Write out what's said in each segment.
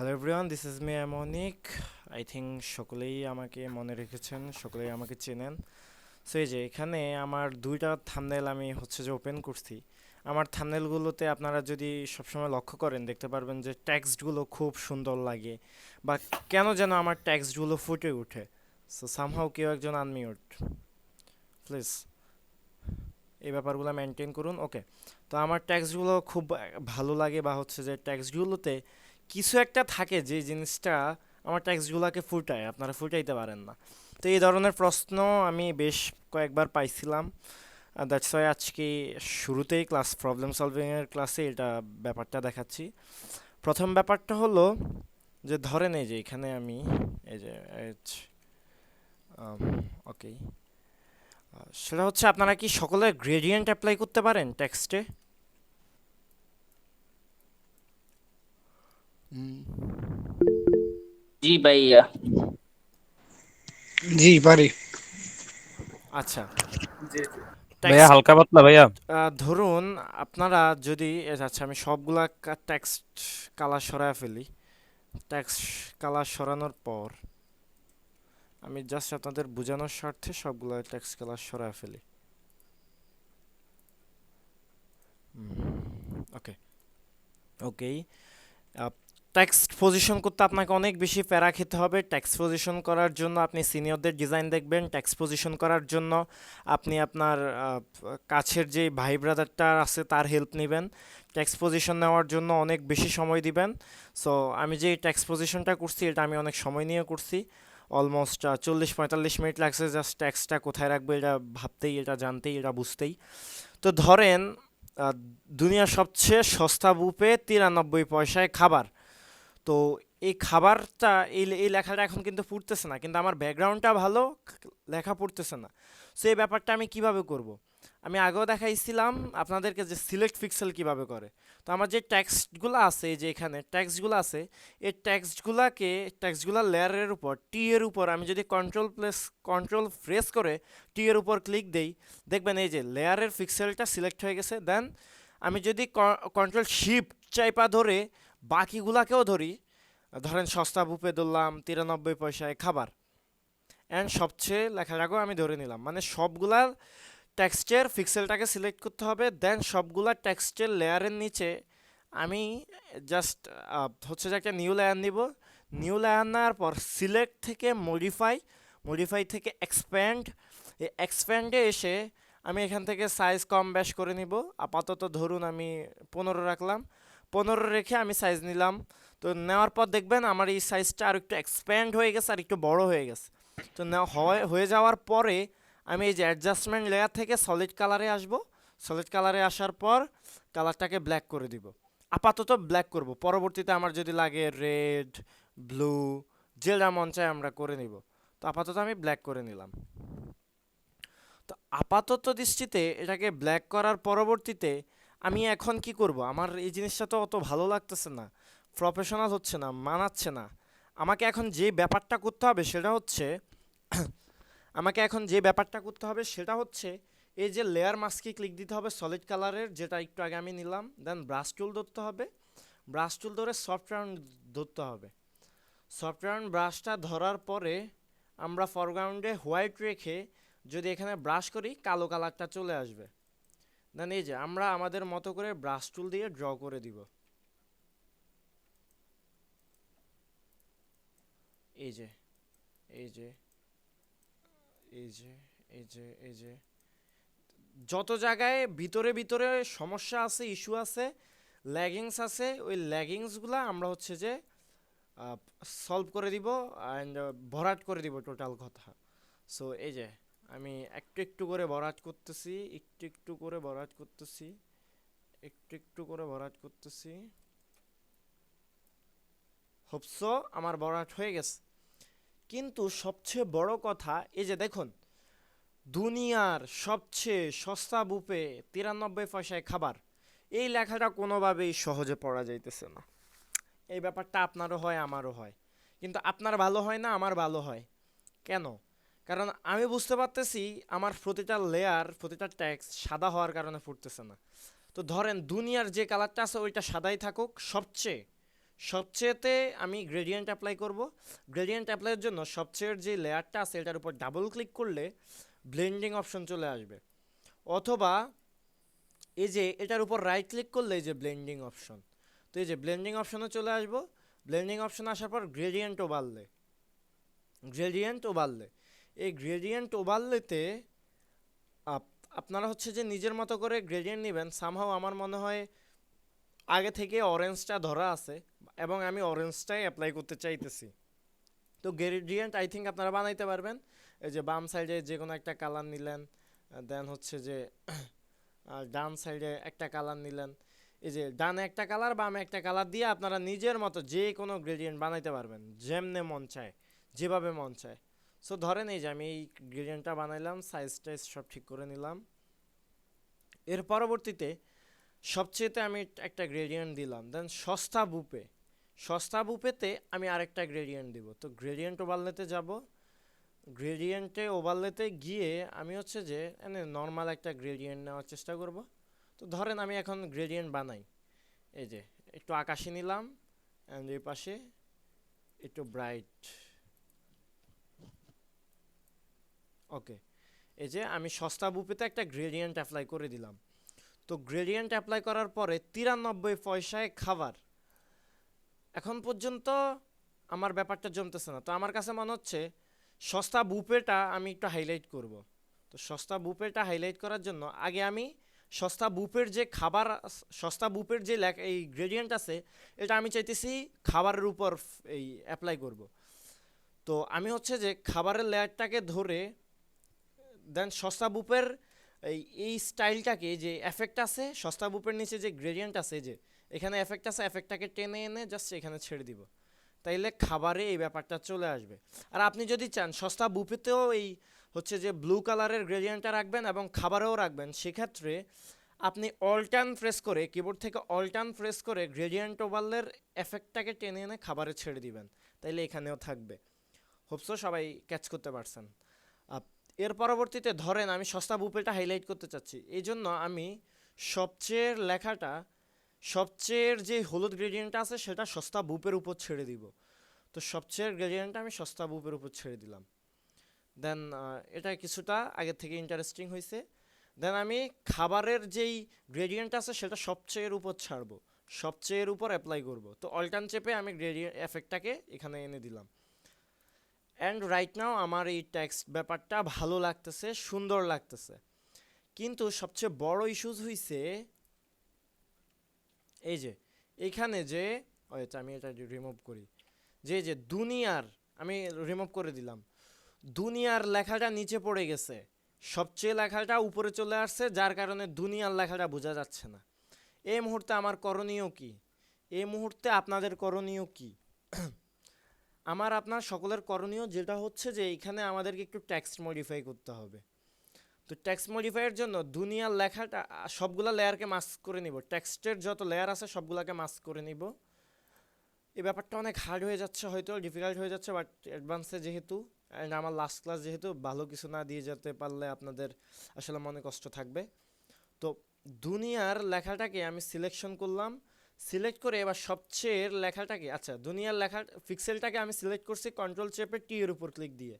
Hello everyone, this is me Amnik. I think সকলেই আমাকে মনে রেখেছেন, সকলেই আমাকে চেনেন। সো এই যে এখানে আমার দুইটা থাম্বনেল আমি হচ্ছে যে ওপেন করছি। আমার থাম্বনেলগুলোতে আপনারা যদি সবসময় লক্ষ্য করেন দেখতে পারবেন যে টেক্সটগুলো খুব সুন্দর লাগে, বা কেন যেন আমার টেক্সটগুলো ফুটে ওঠে। সো সামহাও কেউ একজন আনমিউট প্লিজ, এই ব্যাপারগুলো মেনটেন করুন। ওকে, তো আমার টেক্সটগুলো খুব ভালো লাগে, বা হচ্ছে যে টেক্সটগুলোতে কিছু একটা থাকে যে জিনিসটা আমার টেক্সটগুলোকে ফুটায়, আপনারা ফুটাইতে পারেন না। তো এই ধরনের প্রশ্ন আমি বেশ কয়েকবার পাইছিলাম। দ্যাটস ওয়াই আজকে শুরুতেই প্রবলেম সলভিংয়ের ক্লাসে এটা ব্যাপারটা দেখাচ্ছি। প্রথম ব্যাপারটা হলো যে ধরেন এই যে এখানে আমি এই যে ওকে, সেটা হচ্ছে আপনারা কি সকলে গ্রেডিয়েন্ট অ্যাপ্লাই করতে পারেন টেক্সটে? জি ভাইয়া। জি পারি। আচ্ছা, জি জি। ভাইয়া টেক্সট হালকা পাতলা ভাইয়া। ধরুন আপনারা যদি আচ্ছা আমি সবগুলা টেক্সট কালার সরায় ফেলি। টেক্সট কালার সরানোর পর আমি জাস্ট আপনাদের বোঝানোর স্বার্থে সবগুলা টেক্সট কালার সরায় ফেলি। ওকে ওকে, টেক্সট পজিশন করতে আপনাকে অনেক বেশি প্যারা খেতে হবে। টেক্সট পজিশন করার জন্য আপনি সিনিয়রদের ডিজাইন দেখবেন। টেক্সট পজিশন করার জন্য আপনি আপনার কাছের যে ভাই ব্রাদারটা আছে তার হেল্প নেবেন। টেক্সট পজিশন নেওয়ার জন্য অনেক বেশি সময় দিবেন। সো আমি যে টেক্সট পজিশনটা করছি এটা আমি অনেক সময় নিয়ে করছি। অলমোস্ট 40-45 মিনিট লাগছে জাস্ট টেক্সটটা কোথায় রাখবো এটা ভাবতেই, এটা জানতেই, এটা বুঝতেই। তো ধরেন আহ, দুনিয়ার সবচেয়ে সস্তা বুপে 93 পয়সায় খাবার। তো এই খাবারটা এই লেখাটা এখন কিন্তু পড়তেছে না, কিন্তু আমার ব্যাকগ্রাউন্ডটা ভালো, লেখা পড়তেছে না। সো এই ব্যাপারটা আমি কিভাবে করব? আমি আগেও দেখাইছিলাম আপনাদেরকে যে সিলেক্ট পিক্সেল কিভাবে করে। তো আমার যে টেক্সটগুলো আছে, এই যে এখানে টেক্সটগুলো আছে, এই টেক্সটগুলার লেয়ারের উপর টি এর উপর আমি যদি কন্ট্রোল প্রেস করে টি এর উপর ক্লিক দেই, দেখবেন এই যে লেয়ারের পিক্সেলটা সিলেক্ট হয়ে গেছে। দেন আমি যদি কন্ট্রোল শিফট চাইপা ধরে বাকিগুলাকেও ধরি, ধরেন সস্তা বুপে ধরলাম 93 পয়সায় খাবার, অ্যান্ড সবচেয়ে লেখাটাকেও আমি ধরে নিলাম, মানে সবগুলা টেক্সটের পিক্সেলটাকে সিলেক্ট করতে হবে। দেন সবগুলা টেক্সটের লেয়ারের নিচে আমি জাস্ট হচ্ছে যে একটা নিউ লেয়ার নিব। নিউ লেয়ার নেওয়ার পর সিলেক্ট থেকে মডিফাই থেকে এক্সপ্যান্ড, এই এক্সপ্যান্ডে এসে আমি এখান থেকে সাইজ কম বেশ করে নিব। আপাতত ধরুন আমি 15 রাখলাম, 15 রেখে আমি সাইজ নিলাম। তো নেওয়ার পর দেখবেন আমার এই সাইজটা আর একটু এক্সপ্যান্ড হয়ে গেছে, আর একটু বড় হয়ে গেছে। তো হয়ে যাওয়ার পরে আমি এই যে অ্যাডজাস্টমেন্ট লেয়ার থেকে সলিড কালারে আসব। সলিড কালারে আসার পর কালারটাকে ব্ল্যাক করে দিব। আপাতত ব্ল্যাক করব, পরবর্তীতে আমার যদি লাগে রেড, ব্লু, যেটা মন চায় আমরা করে নিব। তো আপাতত আমি ব্ল্যাক করে নিলাম। তো আপাতত দৃষ্টিতে এটাকে ব্ল্যাক করার পরবর্তীতে আমি এখন কি করব? আমার এই জিনিসটা তো অত ভালো লাগতেছে না, প্রফেশনাল হচ্ছে না, মানাচ্ছে না। আমাকে এখন যে ব্যাপারটা করতে হবে সেটা হচ্ছে আমাকে এখন যে ব্যাপারটা করতে হবে সেটা হচ্ছে এই যে লেয়ার মাস্কে ক্লিক দিতে হবে সলিড কালারের, যেটা একটু আগে আমি নিলাম। দেন ব্রাশ টুল ধরতে হবে, ব্রাশ টুল ধরে সফট রাউন্ড ধরতে হবে। সফট রাউন্ড ব্রাশটা ধরার পরে আমরা ফরগ্রাউন্ডে হোয়াইট রেখে যদি এখানে ব্রাশ করি কালো কালারটা চলে আসবে। দেন এই যে আমরা আমাদের মতো করে ব্রাশ টুল দিয়ে ড্র করে দিব। এই যে এই যে এই যে এই যে যত জায়গায় ভিতরে ভিতরে সমস্যা আছে, ইস্যু আছে, ল্যাগিংস আছে, ওই ল্যাগিংসগুলো আমরা হচ্ছে যে সলভ করে দিব, অ্যান্ড ভরাট করে দিব টোটাল কথা। সো এই যে আমি একটু একটু করে ভরাট করতেছি, একটু একটু করে ভরাট করতেছি, একটু একটু করে ভরাট করতেছি। হোপসো আমার ভরাট হয়ে গেছে। কিন্তু সবচেয়ে বড় কথা এই যে দেখুন, দুনিয়ার সবচেয়ে সস্তা বুফে 93 পয়সায় খাবার, এই লেখাটা কোনোভাবেই সহজে পড়া যাইতেছে না। এই ব্যাপারটা আপনারও হয়, আমারও হয়, কিন্তু আপনার ভালো হয় না, আমার ভালো হয়। কেন? কারণ আমি বুঝতে পারতেছি আমার প্রতিটা লেয়ার, প্রতিটা ট্যাক্স সাদা হওয়ার কারণে ফুটতেছে না। তো ধরেন দুনিয়ার যে কালারটা আছে ওইটা সাদাই থাকুক, সবচেয়ে সবচেয়েতে আমি গ্রেডিয়েন্ট অ্যাপ্লাই করব। গ্রেডিয়েন্ট অ্যাপ্লাইয়ের জন্য সবচেয়ে যে লেয়ারটা আছে এটার উপর ডাবল ক্লিক করলে ব্লেন্ডিং অপশন চলে আসবে, অথবা এই যে এটার উপর রাইট ক্লিক করলে এই যে ব্লেন্ডিং অপশন, তো এই যে ব্লেন্ডিং অপশনে চলে আসবো। ব্লেন্ডিং অপশন আসার পর গ্রেডিয়েন্ট ওভারলে এই গ্রেডিয়েন্ট ওভারলেতে আপনারা হচ্ছে যে নিজের মতো করে গ্রেডিয়েন্ট নেবেন। সামহাও আমার মনে হয় আগে থেকে অরেঞ্জটা ধরা আছে এবং আমি অরেঞ্জটাই অ্যাপ্লাই করতে চাইতেছি। তো গ্রেডিয়েন্ট আই থিঙ্ক আপনারা বানাইতে পারবেন। এই যে বাম সাইডে যে কোনো একটা কালার নিলেন, দেন হচ্ছে যে ডান সাইডে একটা কালার নিলেন, এই যে ডানে একটা কালার বামে একটা কালার দিয়ে আপনারা নিজের মতো যে কোনো গ্রেডিয়েন্ট বানাইতে পারবেন যেমনে মন চায়, যেভাবে মন চায়। সো ধরেন এই যে আমি এই গ্রেডিয়েন্টটা বানাইলাম, সাইজ টাইজ সব ঠিক করে নিলাম। এর পরবর্তীতে সবচেয়েতে আমি একটা গ্রেডিয়েন্ট দিলাম, দেন সস্তা বুপেতে আমি আরেকটা গ্রেডিয়েন্ট দিব। তো গ্রেডিয়েন্ট ওভারলেতে যাব, গ্রেডিয়েন্টে ওভারলেতে গিয়ে আমি হচ্ছে যে নর্মাল একটা গ্রেডিয়েন্ট নেওয়ার চেষ্টা করব। তো ধরেন আমি এখন গ্রেডিয়েন্ট বানাই, এই যে একটু আকাশি নিলাম, অ্যান্ড এই পাশে একটু ব্রাইট। ওকে, এই যে আমি সস্তা বুপেতে একটা গ্রেডিয়েন্ট অ্যাপ্লাই করে দিলাম। তো গ্রেডিয়েন্ট অ্যাপ্লাই করার পরে 93 পয়সায় খাবার। এখন পর্যন্ত আমার ব্যাপারটা জমতেছে না, তো আমার কাছে মনে হচ্ছে সস্তা বুফেটা আমি একটু হাইলাইট করব। তো সস্তা বুফেটা হাইলাইট করার জন্য আগে আমি সস্তা বুফের যে খাবার, সস্তা বুফের যে এই গ্রেডিয়েন্ট আছে এটা আমি চাইতেছি খাবারের উপর এই অ্যাপ্লাই করব। তো আমি হচ্ছে যে খাবারের লেয়ারটাকে ধরে দেন সস্তা বুপের এই স্টাইলটাকে, যে এফেক্ট আছে সস্তা বুপের নিচে যে গ্রেডিয়েন্ট আছে, যে এখানে এফেক্ট আছে, এফেক্টটাকে টেনে এনে জাস্ট এখানে ছেড়ে দিব, তাইলে খাবারে এই ব্যাপারটা চলে আসবে। আর আপনি যদি চান সস্তা বুফেতেও এই হচ্ছে যে ব্লু কালারের গ্রেডিয়েন্টটা রাখবেন এবং খাবারেও রাখবেন, সেক্ষেত্রে আপনি অল্টার্ন প্রেস করে, কিবোর্ড থেকে অল্টার্ন প্রেস করে গ্রেডিয়েন্ট ওভারলের এফেক্টটাকে টেনে এনে খাবারে ছেড়ে দিবেন, তাইলে এখানেও থাকবে। হোপসো সবাই ক্যাচ করতে পারছেন। এর পরবর্তীতে ধরেন আমি সস্তা বুফেটা হাইলাইট করতে চাচ্ছি, এই জন্য আমি সবচেয়ের যে হলুদ গ্রেডিয়েন্টটা আছে সেটা সস্তা বুপের উপর ছেড়ে দিব। তো সবচেয়ে গ্রেডিয়েন্টটা আমি সস্তা বুপের উপর ছেড়ে দিলাম। দেন এটা কিছুটা আগের থেকে ইন্টারেস্টিং হয়েছে। দেন আমি খাবারের যেই গ্রেডিয়েন্ট আছে সেটা সবচেয়ের উপর ছাড়বো, সবচেয়ের উপর অ্যাপ্লাই করব। তো অল্টার্ন চেপে আমি গ্রেডিয়েন্ট এফেক্টটাকে এখানে এনে দিলাম। অ্যান্ড রাইট নাও আমার এই টেক্সট ব্যাপারটা ভালো লাগতেছে, সুন্দর লাগতেছে। কিন্তু সবচেয়ে বড় ইস্যুস হইছে এই যে এইখানে যে, আচ্ছা আমি এটা রিমুভ করি, যে দুনিয়ার আমি রিমুভ করে দিলাম, দুনিয়ার লেখাটা নিচে পড়ে গেছে, সবচেয়ে লেখাটা উপরে চলে আসছে, যার কারণে দুনিয়ার লেখাটা বোঝা যাচ্ছে না। এই মুহূর্তে আমার করণীয় কি? এই মুহূর্তে আপনাদের করণীয় কি? আমার আপনার সকলের করণীয় যেটা হচ্ছে যে এখানে আমাদেরকে একটু টেক্সট মডিফাই করতে হবে। তো টেক্সট মডিফাইয়ের জন্য দুনিয়ার লেখাটা সবগুলা লেয়ারকে মাস্ক করে নিব, টেক্সটের যত লেয়ার আছে সবগুলাকে মাস্ক করে নিব। এই ব্যাপারটা অনেক হার্ড হয়ে যাচ্ছে, হয়তো ডিফিকাল্ট হয়ে যাচ্ছে, বাট অ্যাডভান্সে যেহেতু, অ্যান্ড আমার লাস্ট ক্লাস যেহেতু, ভালো কিছু না দিয়ে যেতে পারলে আপনাদের আসলে মনে কষ্ট থাকবে। তো দুনিয়ার লেখাটাকে আমি সিলেকশন করলাম, সিলেক্ট করে এবার সবচেয়ে লেখাটাকে, আচ্ছা দুনিয়ার লেখা পিক্সেলটাকে আমি সিলেক্ট করছি কন্ট্রোল চেপে টি এর উপর ক্লিক দিয়ে।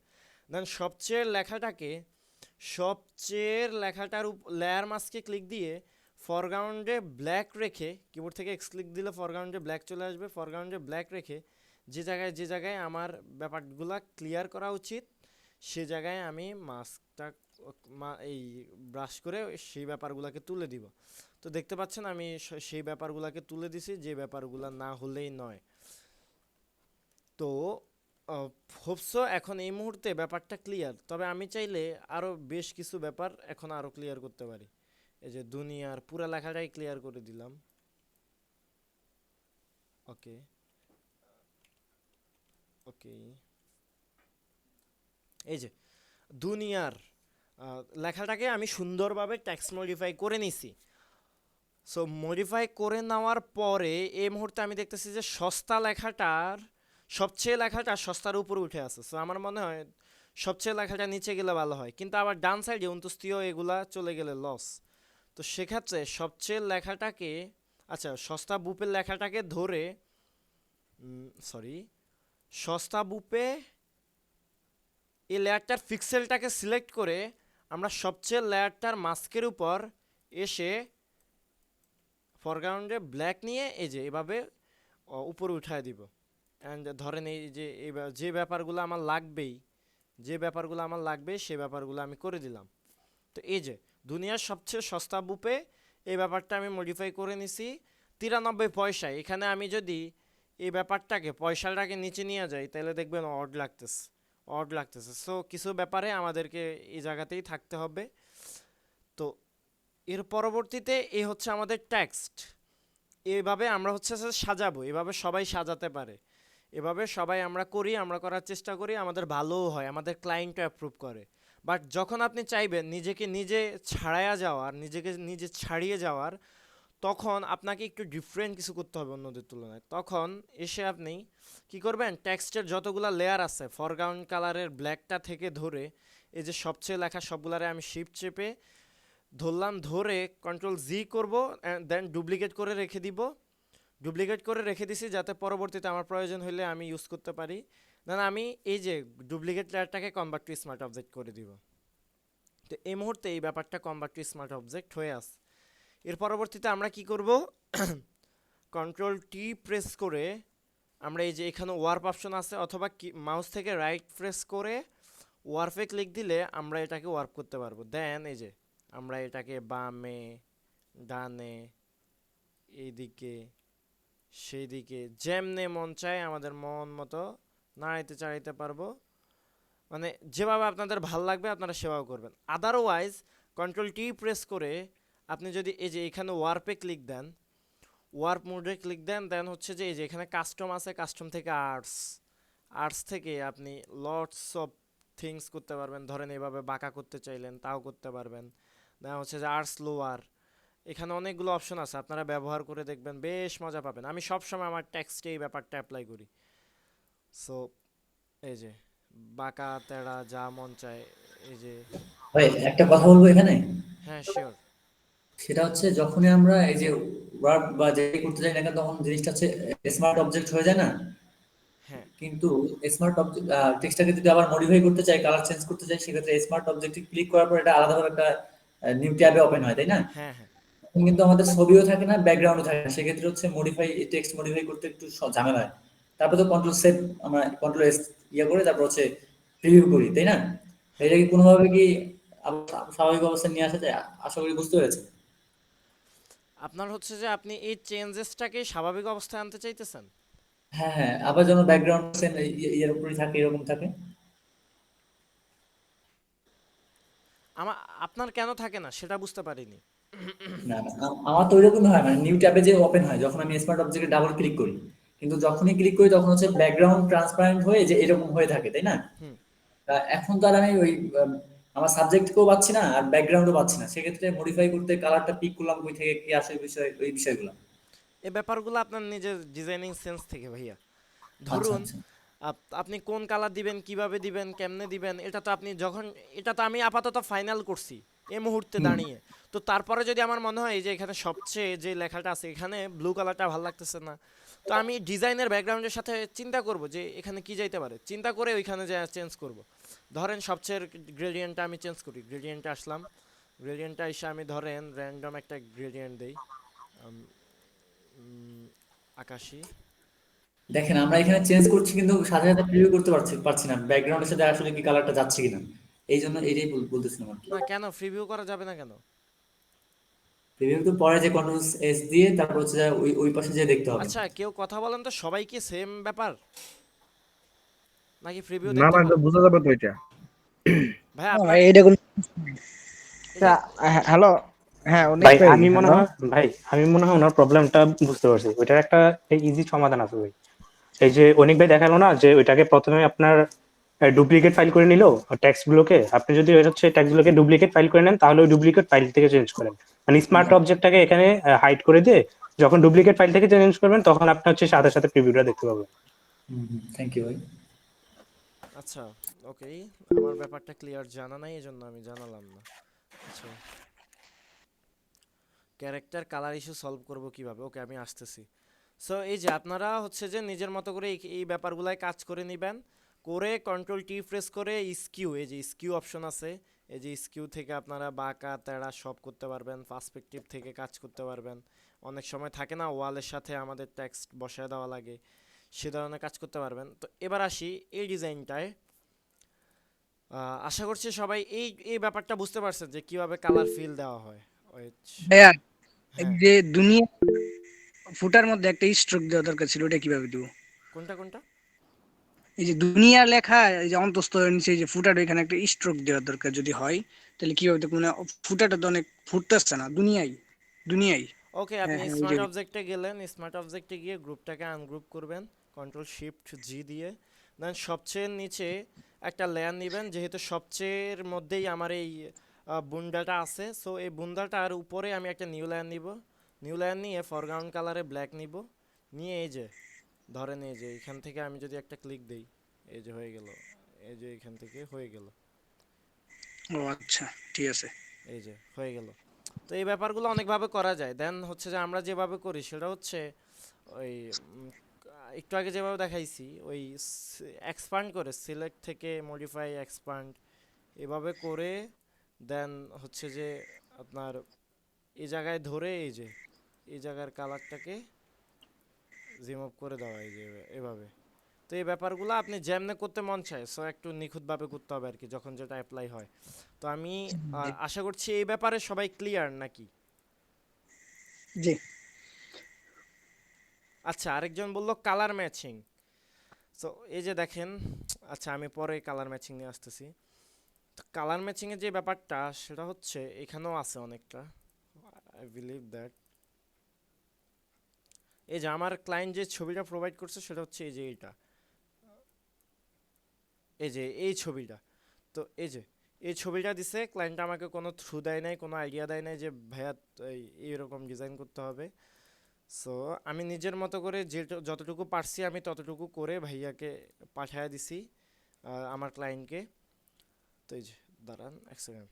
দেন সবচেয়ে লেখাটার লেয়ার মাস্কে ক্লিক দিয়ে ফরগ্রাউন্ডে ব্ল্যাক রেখে, কিবোর্ড থেকে এক্স ক্লিক দিলে ফরগ্রাউন্ডে ব্ল্যাক চলে আসবে, ফরগ্রাউন্ডে ব্ল্যাক রেখে যে জায়গায় আমার ব্যাপারগুলো ক্লিয়ার করা উচিত সে জায়গায় আমি মাস্কটা এই ব্রাশ করে সেই ব্যাপারগুলোকে তুলে দিব। তো দেখতে পাচ্ছেন আমি সেই ব্যাপারগুলোকে তুলে দিছি, যে ব্যাপারগুলো না হলেই নয়। তো হোপসো এখন এই মুহূর্তে ব্যাপারটা ক্লিয়ার, তবে আমি চাইলে আরও বেশ কিছু ব্যাপার এখন আরও ক্লিয়ার করতে পারি। এই যে দুনিয়ার পুরা লেখাটাই ক্লিয়ার করে দিলাম। ওকে ওকে, এই যে দুনিয়ার লেখাটাকে আমি সুন্দরভাবে টেক্সট মডিফাই করে নিছি। সো মডিফাই করে নেওয়ার পরে এই মুহূর্তে আমি দেখতেছি যে সবচেয়ে লেখাটা সস্তার উপরে উঠে আছে। সো আমার মনে হয় সবচেয়ে লেখাটা নিচে গেলে ভালো হয়, কিন্তু আবার ডান সাইডে অন্তস্তীয় এগুলা চলে গেলে লস। তো সেক্ষেত্রে সবচেয়ে লেখাটাকে, আচ্ছা সস্তা বুপের লেখাটাকে ধরে সরি, সস্তা বুপে এই লেয়ারটার পিক্সেলটাকে সিলেক্ট করে আমরা সবচেয়ে লেয়ারটার মাস্কের উপর এসে ফরগ্রাউন্ডে ব্ল্যাক নিয়ে এই যে এভাবে উপরে উঠায় দিব। অ্যান্ড ধরেন এই যে যে ব্যাপারগুলো আমার লাগবেই, সেই ব্যাপারগুলো আমি করে দিলাম। তো এই যে দুনিয়ার সবচেয়ে সস্তা বুপে এই ব্যাপারটা আমি মডিফাই করে নিছি 93 পয়সায়। এখানে আমি যদি এই ব্যাপারটাকে পয়সাটাকে নিচে নিয়ে যাই তাহলে দেখবেন অড লাগতেছে। সো কিছু ব্যাপারে আমাদেরকে এই জায়গাতেই থাকতে হবে। তো এর পরবর্তীতে এই হচ্ছে আমাদের টেক্সট। এইভাবে আমরা হচ্ছে যে সাজাবো, এভাবে সবাই সাজাতে পারে, এভাবে সবাই আমরা করার চেষ্টা করি, আমাদের ভালোও হয়, আমাদের ক্লায়েন্টও অ্যাপ্রুভ করে। বাট যখন আপনি চাইবেন নিজেকে নিজে ছাড়িয়ে যাওয়ার, তখন আপনাকে একটু ডিফারেন্ট কিছু করতে হবে অন্যদের তুলনায়। তখন এসে আপনি কি করবেন, টেক্সটের যতগুলো লেয়ার আছে ফরগ্রাউন্ড কালারের ব্ল্যাকটা থেকে ধরে এই যে সবচেয়ে লেখা সবগুলারে আমি শিফট চেপে ধরলাম, ধরে কন্ট্রোল-Z করব, দেন ডুপ্লিকেট করে রেখে দিছি যাতে পরবর্তীতে আমার প্রয়োজন হলে আমি ইউজ করতে পারি। দেন আমি এই যে ডুপ্লিকেট লেয়ারটাকে কনভার্ট টু স্মার্ট অবজেক্ট করে দিব। তো এই মুহূর্তে এই ব্যাপারটা কনভার্ট টু স্মার্ট অবজেক্ট হয়ে আছে। এর পরবর্তীতে আমরা কি করব, কন্ট্রোল-T প্রেস করে আমরা এই যে এখানে ওয়ার্প অপশন আছে, অথবা মাউস থেকে রাইট প্রেস করে ওয়ার্পে ক্লিক দিলে আমরা এটাকে ওয়ার্প করতে পারবো। দেন এই যে আমরা এটাকে বামে, ডানে, এইদিকে, সেই দিকে যেমনে মন চায় আমাদের মন মতো নাড়াইতে চাড়াইতে পারবো। মানে যেভাবে আপনাদের ভাল লাগবে আপনারা সেভাবে করবেন। আদারওয়াইজ কন্ট্রোল-T প্রেস করে আপনি যদি এই যে এখানে ওয়ার্প মোডে ক্লিক দেন, দেন হচ্ছে যে এই যে এখানে কাস্টম আছে, কাস্টম থেকে আর্টস থেকে আপনি লটস অফ থিংস করতে পারবেন। ধরেন এভাবে বাঁকা করতে চাইলেন তাও করতে পারবেন। দেন হচ্ছে যে আর্টস লোয়ার, এখানে অনেকগুলো অপশন আছে, আপনারা ব্যবহার করে দেখবেন, বেশ মজা পাবেন। আমি সবসময় আমার টেক্সটে এই ব্যাপারটা অ্যাপ্লাই করি। সো এই যে বাঁকা তেড়া যা মন চায়, এই যে। ভাই একটা কথা বলবো এখানে, হ্যাঁ, শিওর। সেটা হচ্ছে যখনই আমরা এই যে ওয়ার্ড বা যেটাই করতে যাই না কেন তখন জিনিসটা হচ্ছে স্মার্ট অবজেক্ট হয়ে যায় না। হ্যাঁ, কিন্তু স্মার্ট অবজেক্ট টেক্সটটাকে যদি আবার মডিফাই করতে চাই, কালার চেঞ্জ করতে চাই, সেক্ষেত্রে স্মার্ট অবজেক্টে ক্লিক করার পর এটা আলাদাভাবে একটা নিউ ট্যাবে ওপেন হয়, তাই না? হ্যাঁ, হ্যাঁ। তখন কিন্তু আমাদের ছবিও থাকে না, ব্যাকগ্রাউন্ডও থাকে না, সেক্ষেত্রে হচ্ছে টেক্সট মডিফাই করতে একটু ঝামেলা হয়। তারপর তো কন্ট্রোল সেভ, আমরা কন্ট্রোল এস ইয়ে করে তারপর হচ্ছে প্রিভিউ করি, তাই না? এটা কি কোনোভাবে কি আবার স্বাভাবিক অবস্থায় নিয়ে আসা যায়? আশা করি বুঝতে পেরেছেন। আপনার হচ্ছে যে আপনি এই চেঞ্জেসটাকে স্বাভাবিক অবস্থায় আনতে চাইতেছেন। হ্যাঁ হ্যাঁ, আবার যেন ব্যাকগ্রাউন্ড সেম ইয়ের উপরই থাকে, এরকম থাকে। আমার আপনার কেন থাকে না সেটা বুঝতে পারিনি। না না, আমার তো ওইরকম হয়, মানে নিউ ট্যাবে যে ওপেন হয় যখন আমি স্মার্ট অবজেক্টে ডাবল ক্লিক করি, কিন্তু যখনই ক্লিক করি তখন হচ্ছে ব্যাকগ্রাউন্ড ট্রান্সপারেন্ট হয়ে যে এরকম হয়ে থাকে, তাই না? হুম। এখন তো আর আমি ওই আমার সাবজেক্টকেও পাচ্ছি না আর ব্যাকগ্রাউন্ডও পাচ্ছি না, সেক্ষেত্রে মডিফাই করতে কালারটা পিক করলাম কই থেকে, কি আসে বিষয়, ওই বিষয়গুলো। এই ব্যাপারগুলো আপনার নিজের ডিজাইনিং সেন্স থেকে ভাইয়া। আচ্ছা ধরুন আচ্ছা। আপনি কোন কালার দিবেন, কিভাবে দিবেন, কেমনে দিবেন, এটা তো আমি আপাতত ফাইনাল করছি এই মুহূর্তে হুম। দাঁড়িয়ে। তো তারপরে যদি আমার মনে হয় যে এখানে সবচেয়ে যে লেখাটা আছে এখানে ব্লু কালারটা ভালো লাগতেছে না, তো আমি ডিজাইনের ব্যাকগ্রাউন্ডের সাথে চিন্তা করব যে এখানে কি যাইতে পারে, চিন্তা করে ওইখানে যা চেঞ্জ করব। ধরেন সবচেয়ে গ্রেডিয়েন্টটা আমি চেঞ্জ করি, গ্রেডিয়েন্টে আসলাম, গ্রেডিয়েন্টটা এসে আমি ধরেন র্যান্ডম একটা গ্রেডিয়েন্ট দেই, আকাশি। দেখেন আমরা এখানে চেঞ্জ করছি কিন্তু সাথে সাথে প্রিভিউ করতে পারছি না ব্যাকগ্রাউন্ডের সাথে আসলে কি কালারটা যাচ্ছে কিনা। এই জন্য এটাই বলতেছিলাম আর কি। না কেন প্রিভিউ করা যাবে না কেন? প্রিভিউ তো পরে যে কন্ট্রোল এস দিয়ে তারপর হচ্ছে যে ওই ওই পাশে যে দেখতে হবে। আচ্ছা কেউ কথা বলেন তো, সবাই কি সেম ব্যাপার নাকি প্রিভিউ না দেখতে না, এটা পারবো? বোঝা যাবে তো এটা। ভাই আপনার এইটা কোন এই যে হ্যালো, হ্যাঁ অনেক ভাই ভাই, আমি মনে হ্যালো। হয় ভাই আমি মনে হয় ওনার প্রবলেমটা বুঝতে পারছি। ওইটার একটা ইজি সমাধান আছে ভাই। এই যে অনেক ভাই দেখালো না যে ওইটাকে প্রথমে আপনার ডুপ্লিকেট ফাইল করে নিল টেক্সট গুলোকে, আপনি যদি হচ্ছে টেক্সট গুলোকে ডুপ্লিকেট ফাইল করে নেন তাহলে ওই ডুপ্লিকেট ফাইল থেকে চেঞ্জ করেন, মানে স্মার্ট অবজেক্টটাকে এখানে হাইড করে দিয়ে যখন ডুপ্লিকেট ফাইল থেকে চেঞ্জ করবেন তখন আপনি হচ্ছে সাথে সাথে প্রিভিউটা দেখতে পাবেন। থ্যাংক ইউ ভাই। আচ্ছা, ওকে, আমার ব্যাপারটা ক্লিয়ার জানা নাই এজন্য আমি জানালাম না। আচ্ছা, ক্যারেক্টার কালার ইস্যু সলভ করব কিভাবে? ওকে, আমি আসতেছি। সো এই যে আপনারা হচ্ছে যে নিজের মতো করে এই ব্যাপারগুলাই কাজ করে নেবেন, করে কন্ট্রোল টি প্রেস করে স্কিউ, এই যে স্কিউ অপশন আছে, এই যে স্কিউ থেকে আপনারা বাঁকা তেড়া সব করতে পারবেন, পার্সপেক্টিভ থেকে কাজ করতে পারবেন। অনেক সময় থাকে না ওয়ালের সাথে আমাদের টেক্সট বসায় দেওয়া লাগে, সে ধরনের কাজ করতে পারবেন। তো এবার আসি এই ডিজাইনটায়। আশা করছি সবাই এই এই ব্যাপারটা বুঝতে পারছেন যে কিভাবে কালার ফিল দেওয়া হয়। ভাইয়া এই হ্যাঁ, যে দুনিয়া ফুটার মধ্যে একটা স্ট্রোক দেওয়া দরকার ছিল, ওটা কিভাবে দিব? কোনটা কোনটা? এই যে দুনিয়ার লেখা, এই যে অন্তস্থ নিচে এই যে ফুটার, এখানে একটা স্ট্রোক দেওয়ার দরকার যদি হয়, তাহলে কিভাবে দেখবো? মানে ফুটাটা তো অনেক ফুটতেছে না, দুনিয়ায় দুনিয়ায়। ওকে, হ্যাঁ আপনি হ্যাঁ, ওই যে স্মার্ট অবজেক্টে গেলেন, স্মার্ট অবজেক্টে গিয়ে গ্রুপটাকে আনগ্রুপ করবেন কন্ট্রোল শিফট জি দিয়ে। দেন সবচেয়ে নিচে একটা লেয়ার নেবেন, যেহেতু সবচেয়ের মধ্যেই আমার এই বুন্দাটা আছে, সো এই বুন্দাটার উপরে আমি একটা নিউ লেয়ার নিব। নিউ লেয়ার নিয়ে ফরগ্রাউন্ড কালারে ব্ল্যাক নিব, নিয়ে এই যে ধরেন এই যে এখান থেকে আমি যদি একটা ক্লিক দেই, এই যে হয়ে গেল, এই যে এখান থেকে হয়ে গেল, ও আচ্ছা, ঠিক আছে। এই যে হয়ে গেল। তো এই ব্যাপারগুলো অনেকভাবে করা যায়। দেন হচ্ছে যে আমরা যেভাবে করি সেটা হচ্ছে ওই একটু আগে যেভাবে দেখাইছি, ওই এক্সপান্ড করে সিলেক্ট থেকে মডিফাই এক্সপান্ড এভাবে করে, দেন হচ্ছে যে আপনার এই জায়গায় ধরে এই যে এই জায়গার কালারটাকে জিম আপ করে দেওয়া, এই যে এভাবে। তো এই ব্যাপারগুলো আপনি যেমনে করতে মন চায়, সো একটু নিখুঁতভাবে করতে হবে আর কি, যখন যেটা অ্যাপ্লাই হয়। তো আমি আশা করছি এই ব্যাপারে সবাই ক্লিয়ার নাকি? জি। আচ্ছা, আরেকজন বললো কালার ম্যাচিং। সো এই যে দেখেন, আচ্ছা আমি পরে কালার ম্যাচিং নিয়ে আসতেছি। তো কালার ম্যাচিংয়ের যে ব্যাপারটা সেটা হচ্ছে এখানেও আছে অনেকটা, আই বিলিভ দ্যাট। এই যে আমার ক্লায়েন্ট যে ছবিটা প্রোভাইড করছে সেটা হচ্ছে এই যে এইটা, এই যে এই ছবিটা। তো এই যে এই ছবিটা দিছে ক্লায়েন্ট, আমাকে কোনো থ্রু দেয় নাই, কোনো আইডিয়া দেয় নাই যে ভাইয়া এইরকম ডিজাইন করতে হবে। সো আমি নিজের মতো করে যে যতটুকু পারছি আমি ততটুকু করে ভাইয়াকে পাঠিয়ে দিছি আমার ক্লায়েন্টকে। তো এই যে দাঁড়ান এক সেকেন্ড।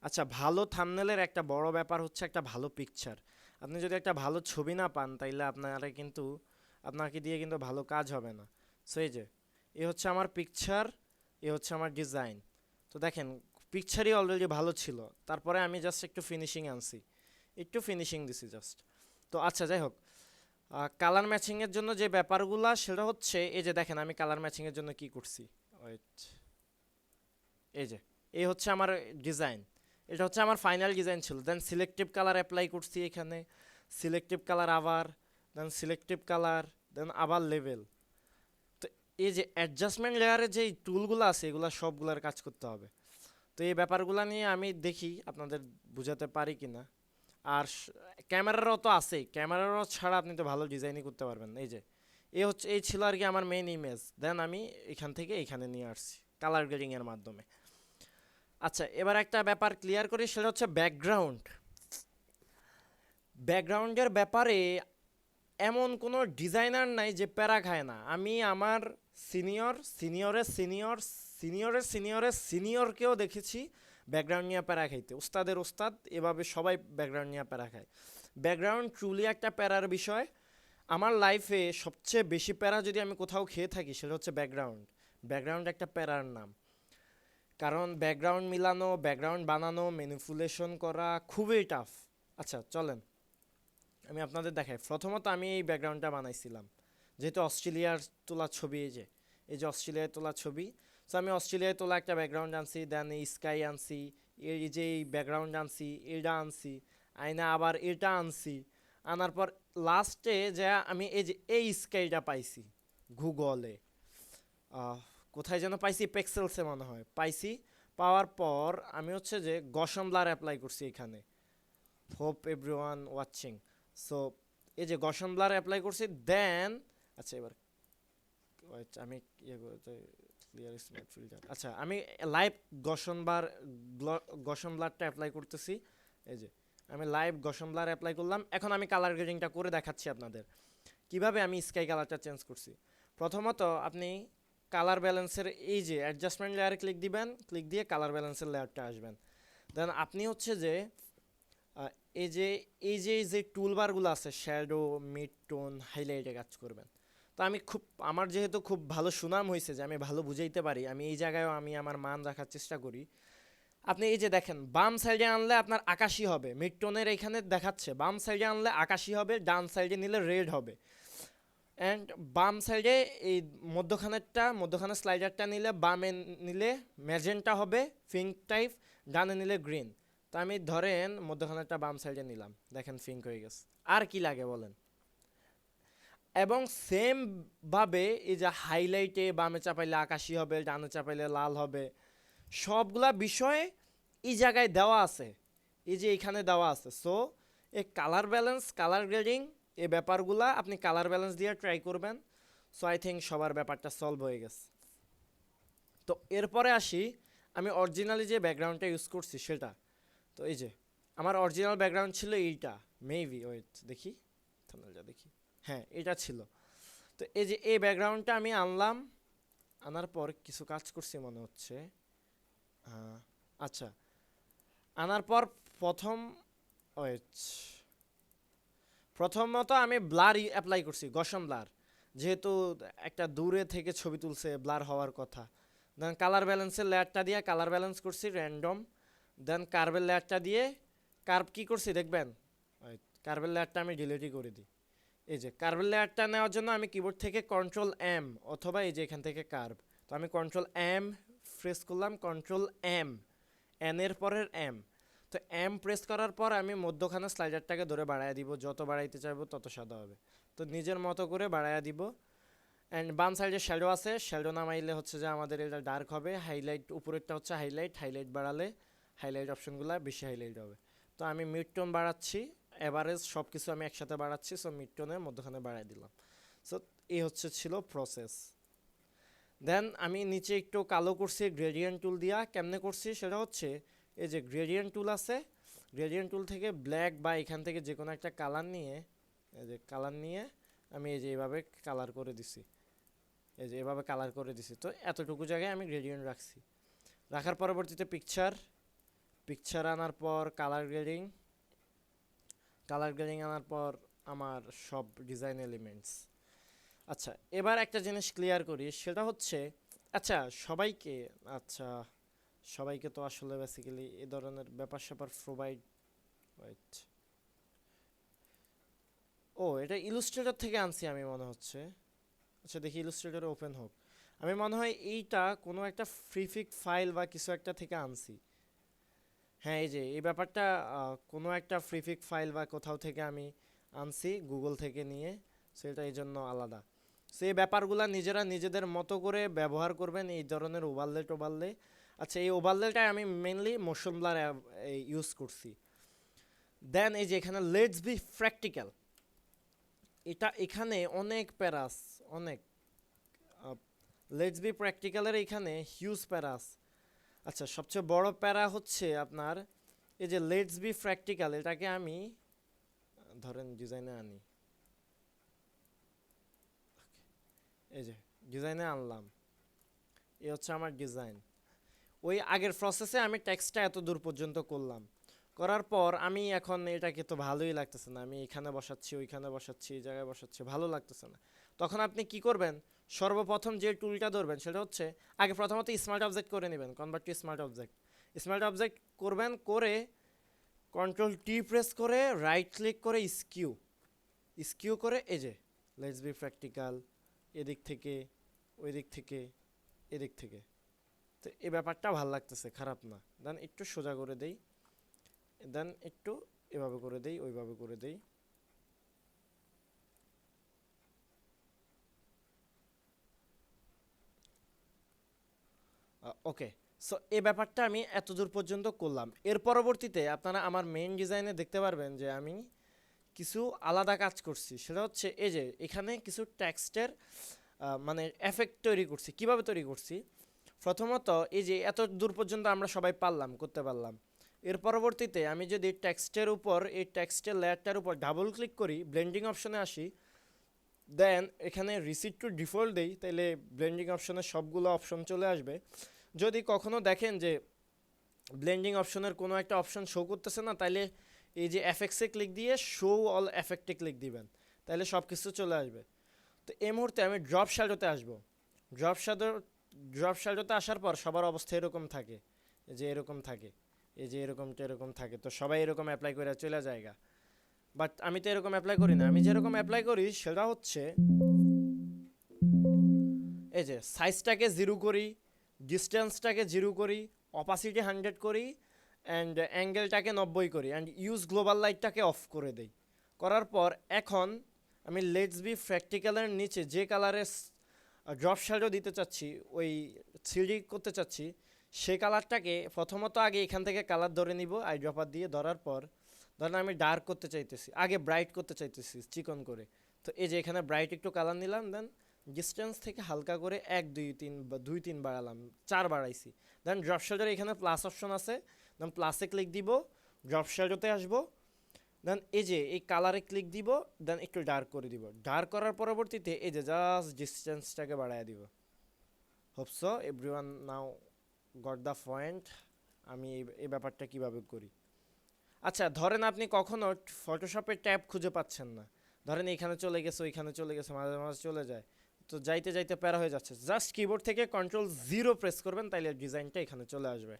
আচ্ছা, ভালো থাম্বনেলের একটা বড় ব্যাপার হচ্ছে একটা ভালো পিকচার। আপনি যদি একটা ভালো ছবি না পান তাইলে আপনাকে দিয়ে কিন্তু ভালো কাজ হবে না। সো এই যে এ হচ্ছে আমার পিকচার, এ হচ্ছে আমার ডিজাইন। তো দেখেন পিকচারই অলরেডি ভালো ছিল, তারপরে আমি জাস্ট একটু ফিনিশিং আনছি, একটু ফিনিশিং দিছি জাস্ট। তো আচ্ছা যাই হোক, কালার ম্যাচিংয়ের জন্য যে ব্যাপারগুলা সেটা হচ্ছে এই যে দেখেন আমি কালার ম্যাচিংয়ের জন্য কি করছি। ওয়েট, এই যে এই হচ্ছে আমার ডিজাইন, এটা হচ্ছে আমার ফাইনাল ডিজাইন ছিল। দেন সিলেক্টিভ কালার অ্যাপ্লাই করছি এখানে, সিলেক্টিভ কালার আবার, দেন সিলেক্টিভ কালার, দেন আবার লেভেল। তো এই যে অ্যাডজাস্টমেন্ট লেয়ারে যে টুলগুলো আছে এগুলো সবগুলোর কাজ করতে হবে। তো এই ব্যাপারগুলো নিয়ে আমি দেখি আপনাদের বুঝাতে পারি কিনা। আর ক্যামেরারও তো আছেই, ক্যামেরারও ছাড়া আপনি তো ভালো ডিজাইনই করতে পারবেন না। এই যে এই ছিল আর কি আমার মেইন ইমেজ, দেন আমি এখান থেকে এখানে নিয়ে আসছি কালার গ্রেডিংয়ের মাধ্যমে। আচ্ছা, এবার একটা ব্যাপার ক্লিয়ার করি, সেটা হচ্ছে ব্যাকগ্রাউন্ড। ব্যাকগ্রাউন্ডের ব্যাপারে এমন কোনো ডিজাইনার নাই যে প্যারা খায় না। আমি আমার সিনিয়রকেও দেখেছি ব্যাকগ্রাউন্ড নিয়ে প্যারা খাইতে, ওস্তাদের ওস্তাদ এভাবে সবাই ব্যাকগ্রাউন্ড নিয়ে প্যারা খায়। ব্যাকগ্রাউন্ড ট্রুলি একটা প্যারার বিষয়। আমার লাইফে সবচেয়ে বেশি প্যারা যদি আমি কোথাও খেয়ে থাকি সেটা হচ্ছে ব্যাকগ্রাউন্ড। ব্যাকগ্রাউন্ড একটা প্যারার নাম, কারণ ব্যাকগ্রাউন্ড মিলানো, ব্যাকগ্রাউন্ড বানানো, ম্যানিপুলেশন করা খুবই টাফ। আচ্ছা চলেন আমি আপনাদের দেখাই। প্রথমত আমি এই ব্যাকগ্রাউন্ডটা বানাইছিলাম, যেহেতু অস্ট্রেলিয়ার তোলা ছবি, এই যে অস্ট্রেলিয়ায় তোলা ছবি। সো আমি অস্ট্রেলিয়ায় তোলা একটা ব্যাকগ্রাউন্ড আনছি, দেন এই স্কাই আনছি, এই যে এই ব্যাকগ্রাউন্ড আনছি, এটা আনছি, আইনা আবার এটা আনছি, আনার পর লাস্টে যে আমি এই যে এই স্কাইটা পাইছি গুগলে, কোথায় যেন পাইছি, পেক্সেলসে মনে হয় পাইছি। পাওয়ার পর আমি হচ্ছে যে গসম ব্লার অ্যাপ্লাই করছি এখানে, হোপ এভরিওয়ান ওয়াচিং। সো এই যে গসম ব্লার অ্যাপ্লাই করছি, দেন আচ্ছা এবার wait, আমি ইয়ে করতে ক্লিয়ার স্মার্ট ফিল্টার, আচ্ছা আমি লাইভ গসম ব্লারটা অ্যাপ্লাই করতেছি। এই যে আমি লাইভ গসম ব্লার অ্যাপ্লাই করলাম। এখন আমি কালার গ্রেডিংটা করে দেখাচ্ছি আপনাদের কিভাবে আমি স্কাই কালারটা চেঞ্জ করছি। প্রথমত আপনি কালার ব্যালেন্সের এই যে অ্যাডজাস্টমেন্ট লেয়ারে ক্লিক দিবেন, ক্লিক দিয়ে কালার ব্যালেন্সের লেয়ারটা আসবেন। দেন আপনি হচ্ছে যে আহ, এই যে এই যে টুলবারগুলো আছে শ্যাডো, মিড টোন, হাইলাইটে কাজ করবেন। তো আমি খুব, আমার যেহেতু খুব ভালো সুনাম হয়েছে যে আমি ভালো বুঝাইতে পারি, আমি এই জায়গায়ও আমি আমার মান রাখার চেষ্টা করি। আপনি এই যে দেখেন, বাম সাইডে আনলে আপনার আকাশি হবে, মিড টোনের এইখানে দেখাচ্ছে বাম সাইডে আনলে আকাশি হবে, ডান সাইডে নিলে রেড হবে। অ্যান্ড বাম সাইডে এই মধ্যখানের স্লাইডারটা নিলে, বামে নিলে ম্যাজেন্টা হবে পিঙ্ক টাইপ, ডানে নিলে গ্রিন। তো আমি ধরেন মধ্যখানেরটা বাম সাইডে নিলাম, দেখেন পিঙ্ক হয়ে গেছে। আর কি লাগে বলেন? এবং সেম ভাবে এই যে হাইলাইটে বামে চাপাইলে আকাশি হবে, ডানে চাপাইলে লাল হবে, সবগুলা বিষয় এই জায়গায় দেওয়া আছে, এই যে এখানে দেওয়া আছে। সো এই কালার ব্যালেন্স, কালার গ্রেডিং, এই ব্যাপারগুলা আপনি কালার ব্যালেন্স দিয়ে ট্রাই করবেন। সো আই থিঙ্ক সবার ব্যাপারটা সলভ হয়ে গেছে। তো এরপরে আসি, আমি অরিজিনালি যে ব্যাকগ্রাউন্ডটা ইউজ করছি সেটা। তো এই যে আমার অরিজিনাল ব্যাকগ্রাউন্ড ছিল এইটা, মেবি, ওয়েট দেখি, থাম্বনেলটা দেখি, হ্যাঁ এটা ছিল। তো এই যে এই ব্যাকগ্রাউন্ডটা আমি আনলাম, আনার পর কিছু কাজ করছি মনে হচ্ছে। আচ্ছা, আনার পর ওয়েট প্রথমত আমি ব্লার অ্যাপ্লাই করছি, গসম ব্লার, যেহেতু একটা দূরে থেকে ছবি তুলছে, ব্লার হওয়ার কথা। দেন কালার ব্যালেন্সের লেয়ারটা দিয়ে কালার ব্যালেন্স করছি র্যান্ডম। দেন কার্ভের লেয়ারটা দিয়ে কার্ভ কী করছি দেখবেন, কার্ভের লেয়ারটা আমি ডিলিটই করে দিই। এই যে কার্ভের লেয়ারটা নেওয়ার জন্য আমি কিবোর্ড থেকে কন্ট্রোল এম, অথবা এই যে এখান থেকে কার্ভ, তো আমি কন্ট্রোল এম প্রেস করলাম, কন্ট্রোল এম, এন এর পরের এম। তো এম প্রেস করার পর আমি মধ্যখানে স্লাইডারটাকে ধরে বাড়ায় দিব, যত বাড়াইতে চাইবো তত সাদা হবে। তো নিজের মতো করে বাড়ায় দিব। অ্যান্ড বাম সাইডে শ্যাডো আছে, শ্যাডো নামাইলে হচ্ছে যে আমাদের এটা ডার্ক হবে। হাইলাইট উপরেরটা হচ্ছে হাইলাইট, হাইলাইট বাড়ালে হাইলাইট অপশনগুলো বেশি হাইলাইট হবে। তো আমি মিড টোন বাড়াচ্ছি, এভারেজ সব কিছু আমি একসাথে বাড়াচ্ছি। সো মিড টোনের মধ্যখানে বাড়াই দিলাম। সো এই ছিল প্রসেস। দেন আমি নিচে একটু কালো করছি গ্রেডিয়েন্ট টুল দিয়া। কেমনে করছি সেটা হচ্ছে, এই যে গ্রেডিয়েন্ট টুল আছে, গ্রেডিয়েন্ট টুল থেকে ব্ল্যাক বা এখান থেকে যে কোনো একটা কালার নিয়ে, এই যে কালার নিয়ে আমি এই যে এইভাবে কালার করে দিছি, এই যে এভাবে কালার করে দিছি। তো এতটুকু জায়গায় আমি গ্রেডিয়েন্ট রাখছি। রাখার পরবর্তীতে পিকচার আনার পর কালার গ্রেডিং আনার পর আমার সব ডিজাইন এলিমেন্টস। আচ্ছা, এবার একটা জিনিস ক্লিয়ার করি, সেটা হচ্ছে, আচ্ছা সবাইকে আচ্ছা সবাইকে তো আসলে বেসিক্যালি এ ধরনের ব্যাপার স্যাপার প্রোভাইড, ওয়েট, ও এটা ইলুস্ট্রেটর থেকে আনছি আমি মনে হচ্ছে। আচ্ছা দেখি ইলুস্ট্রেটর ওপেন হোক। আমি মনে হয় এইটা কোনো একটা ফ্রিফিক ফাইল বা কিছু একটা থেকে আনছি। হ্যাঁ, এই যে এই ব্যাপারটা কোনো একটা ফ্রিফিক ফাইল বা কোথাও থেকে আমি আনছি, গুগল থেকে নিয়ে। সেটা এই জন্য আলাদা। সেই ব্যাপারগুলো নিজেরা নিজেদের মতো করে ব্যবহার করবেন, এই ধরনের ওভারলে। আচ্ছা, এই ওভারলেটাই আমি মেনলি মোশন ব্লার ইউজ করছি। দেন এই যে এখানে লেটস বি প্র্যাকটিক্যাল, এখানে অনেক প্যারাস, অনেক লেটস বি প্র্যাকটিক্যালের এখানে হিউজ প্যারাস। আচ্ছা, সবচেয়ে বড় প্যারা হচ্ছে আপনার এই যে লেটস বি প্র্যাকটিক্যাল, এটাকে আমি ধরেন ডিজাইনে আনি, এই যে ডিজাইনে আনলাম, এ হচ্ছে আমার ডিজাইন। ওই আগের প্রসেসে আমি টেক্সটটা এত দূর পর্যন্ত করলাম, করার পর আমি এখন এটাকে তো ভালোই লাগতেছে না, আমি এখানে বসাচ্ছি, ওইখানে বসাচ্ছি, এই জায়গায় বসাচ্ছি, ভালো লাগতেছে না। তখন আপনি কি করবেন, সর্বপ্রথম যে টুলটা ধরবেন সেটা হচ্ছে, আগে প্রথমত স্মার্ট অবজেক্ট করে নেবেন, কনভার্ট টু স্মার্ট অবজেক্ট করবেন, করে কন্ট্রোল টি প্রেস করে রাইট ক্লিক করে স্কিউ করে এই যে লেটস বি প্র্যাকটিক্যাল, এদিক থেকে ওই দিক থেকে এদিক থেকে। তো এই ব্যাপারটা ভালো লাগতেছে, খারাপ না। দেন একটু সোজা করে দেই, দেন একটু এভাবে করে দেই, ওইভাবে করে দেই। ওকে, সো এই ব্যাপারটা আমি এত দূর পর্যন্ত করলাম। এর পরবর্তীতে আপনারা আমার মেইন ডিজাইনে দেখতে পারবেন যে আমি কিছু আলাদা কাজ করছি। সেটা হচ্ছে এই যে এখানে কিছু টেক্সটের মানে এফেক্ট তৈরি করছি। কিভাবে তৈরি করছি, প্রথমত এই যে এত দূর পর্যন্ত আমরা সবাই করতে পারলাম। এর পরবর্তীতে আমি যদি টেক্সটের উপর, এই টেক্সটের লেয়ারটার উপর ডাবল ক্লিক করি, ব্লেন্ডিং অপশনে আসি, দেন এখানে রিসিট টু ডিফল্ট দেই, তাইলে ব্লেন্ডিং অপশনের সবগুলো অপশন চলে আসবে। যদি কখনো দেখেন যে ব্লেন্ডিং অপশনের কোনো একটা অপশন শো করতেছে না, তাইলে এই যে এফেক্টসে ক্লিক দিয়ে শো অল এফেক্টে ক্লিক দিবেন, তাহলে সব কিছু চলে আসবে। তো এই মুহূর্তে আমি ড্রপ শ্যাডোতে আসবো। ড্রপ শ্যাডোতে আসার পর সবার অবস্থা এরকম থাকে, এই যে এরকম থাকে, এই যে এরকমটা এরকম থাকে, তো সবাই এরকম অ্যাপ্লাই করে চলে যায়গা। বাট আমি তো এরকম অ্যাপ্লাই করি না, আমি যেরকম অ্যাপ্লাই করি সেটা হচ্ছে এই যে সাইজটাকে 0 করি, ডিস্টেন্সটাকে 0 করি, অপাসিটি 100 করি, অ্যান্ড অ্যাঙ্গেলটাকে 90 করি, অ্যান্ড ইউজ গ্লোবাল লাইটটাকে অফ করে দেই। করার পর এখন আমি লেটস বি প্র্যাকটিক্যালের নিচে যে কালারের ড্রপ শ্যাডো দিতে চাচ্ছি, ওই 3D করতে চাচ্ছি, সেই কালারটাকে প্রথমত আগে এখান থেকে কালার ধরে নিব আই ড্রপার দিয়ে। ধরার পর ধরেন আমি ডার্ক করতে চাইতেছি, আগে ব্রাইট করতে চাইতেছি চিকন করে, তো এই যে এখানে ব্রাইট একটু কালার নিলাম, দেন ডিস্টেন্স থেকে হালকা করে 1 2 3 বা 2 3 বাড়ালাম, 4 বাড়াইছি। দেন ড্রপ শ্যাডোর এখানে প্লাস অপশন আছে, দেন প্লাসে ক্লিক দিব, ড্রপ শ্যাডোতে আসবো, দেন এই যে এই কালারে ক্লিক দিব, দেন একটু ডার্ক করে দিব। ডার্ক করার পরবর্তীতে এই যে জাস্ট ডিস্টেন্সটাকে বাড়ায় দিব। Hope so everyone now got the point আমি এই ব্যাপারটা কিভাবে করি। আচ্ছা ধরেন আপনি কখনো ফটোশপের ট্যাব খুঁজে পাচ্ছেন না, ধরেন এখানে চলে গেছে, ওইখানে চলে গেছে, মাঝে মাঝে চলে যায়, তো যাইতে যাইতে প্যারা হয়ে যাচ্ছে, জাস্ট কিবোর্ড থেকে Ctrl+0 প্রেস করবেন, তাইলে ডিজাইনটা এখানে চলে আসবে।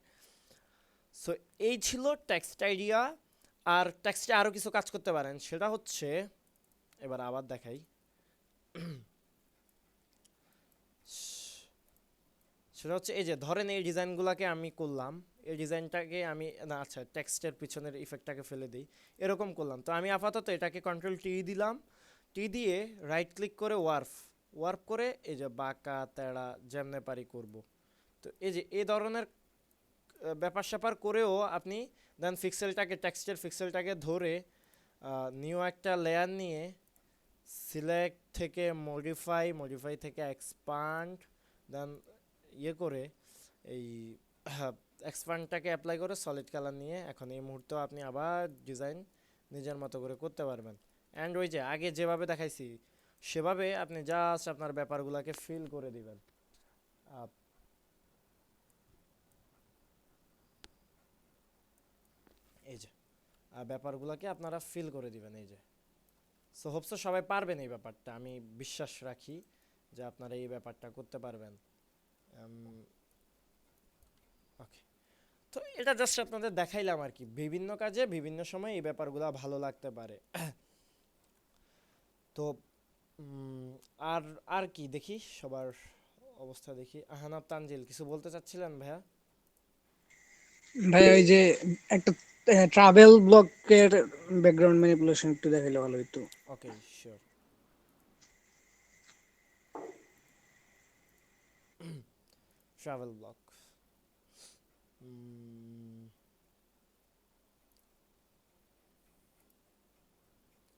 সো এই ছিল টেক্সট আইডিয়া। আর টেক্সটে আরও কিছু কাজ করতে পারেন, সেটা হচ্ছে এবার আবার দেখাই। সেটা হচ্ছে এই যে ধরেন এই ডিজাইনগুলোকে আমি করলাম, এই ডিজাইনটাকে আমি না, আচ্ছা টেক্সটের পিছনের ইফেক্টটাকে ফেলে দিই, এরকম করলাম। তো আমি আপাতত এটাকে Ctrl+T দিলাম, টি দিয়ে রাইট ক্লিক করে ওয়ার্প করে এই যে বাঁকা তেড়া যেমনে পারি করব। তো এই যে এই ধরনের ব্যাপার স্যাপার করেও আপনি দেন পিক্সেলটাকে, টেক্সটের পিক্সেলটাকে ধরে নিউ একটা লেয়ার নিয়ে সিলেক্ট থেকে মডিফাই থেকে এক্সপান্ড, দেন ইয়ে করে এই এক্সপান্ডটাকে অ্যাপ্লাই করে সলিড কালার নিয়ে এখন এই মুহূর্তে আপনি আবার ডিজাইন নিজের মতো করে করতে পারবেন। অ্যান্ড ওই যে আগে যেভাবে দেখাইছি সেভাবে আপনি জাস্ট আপনার ব্যাপারগুলোকে ফিল করে দিবেন। এই যে ব্যাপারগুলোকে আপনারা ফিল করে দিবেন। এই যে সো হোপসো সবাই পারবেন এই ব্যাপারটা, আমি বিশ্বাস রাখি যে আপনারা এই ব্যাপারটা করতে পারবেন। ওকে, তো এটা জাস্ট আপনাদের দেখাইলাম আর কি, বিভিন্ন কাজে বিভিন্ন সময় এই ব্যাপারগুলো ভালো লাগতে পারে। তো আর আর কি দেখি সবার অবস্থা দেখি। আহানাব তানজিল কিছু বলতে চাচ্ছিলেন ভাইয়া? ভাই ওই যে একটা ট্রাভেল ব্লকের ব্যাকগ্রাউন্ড ম্যানিপুলেশন একটু দেখাইলে ভালো হতো। Okay sure. ট্রাভেল ব্লগ,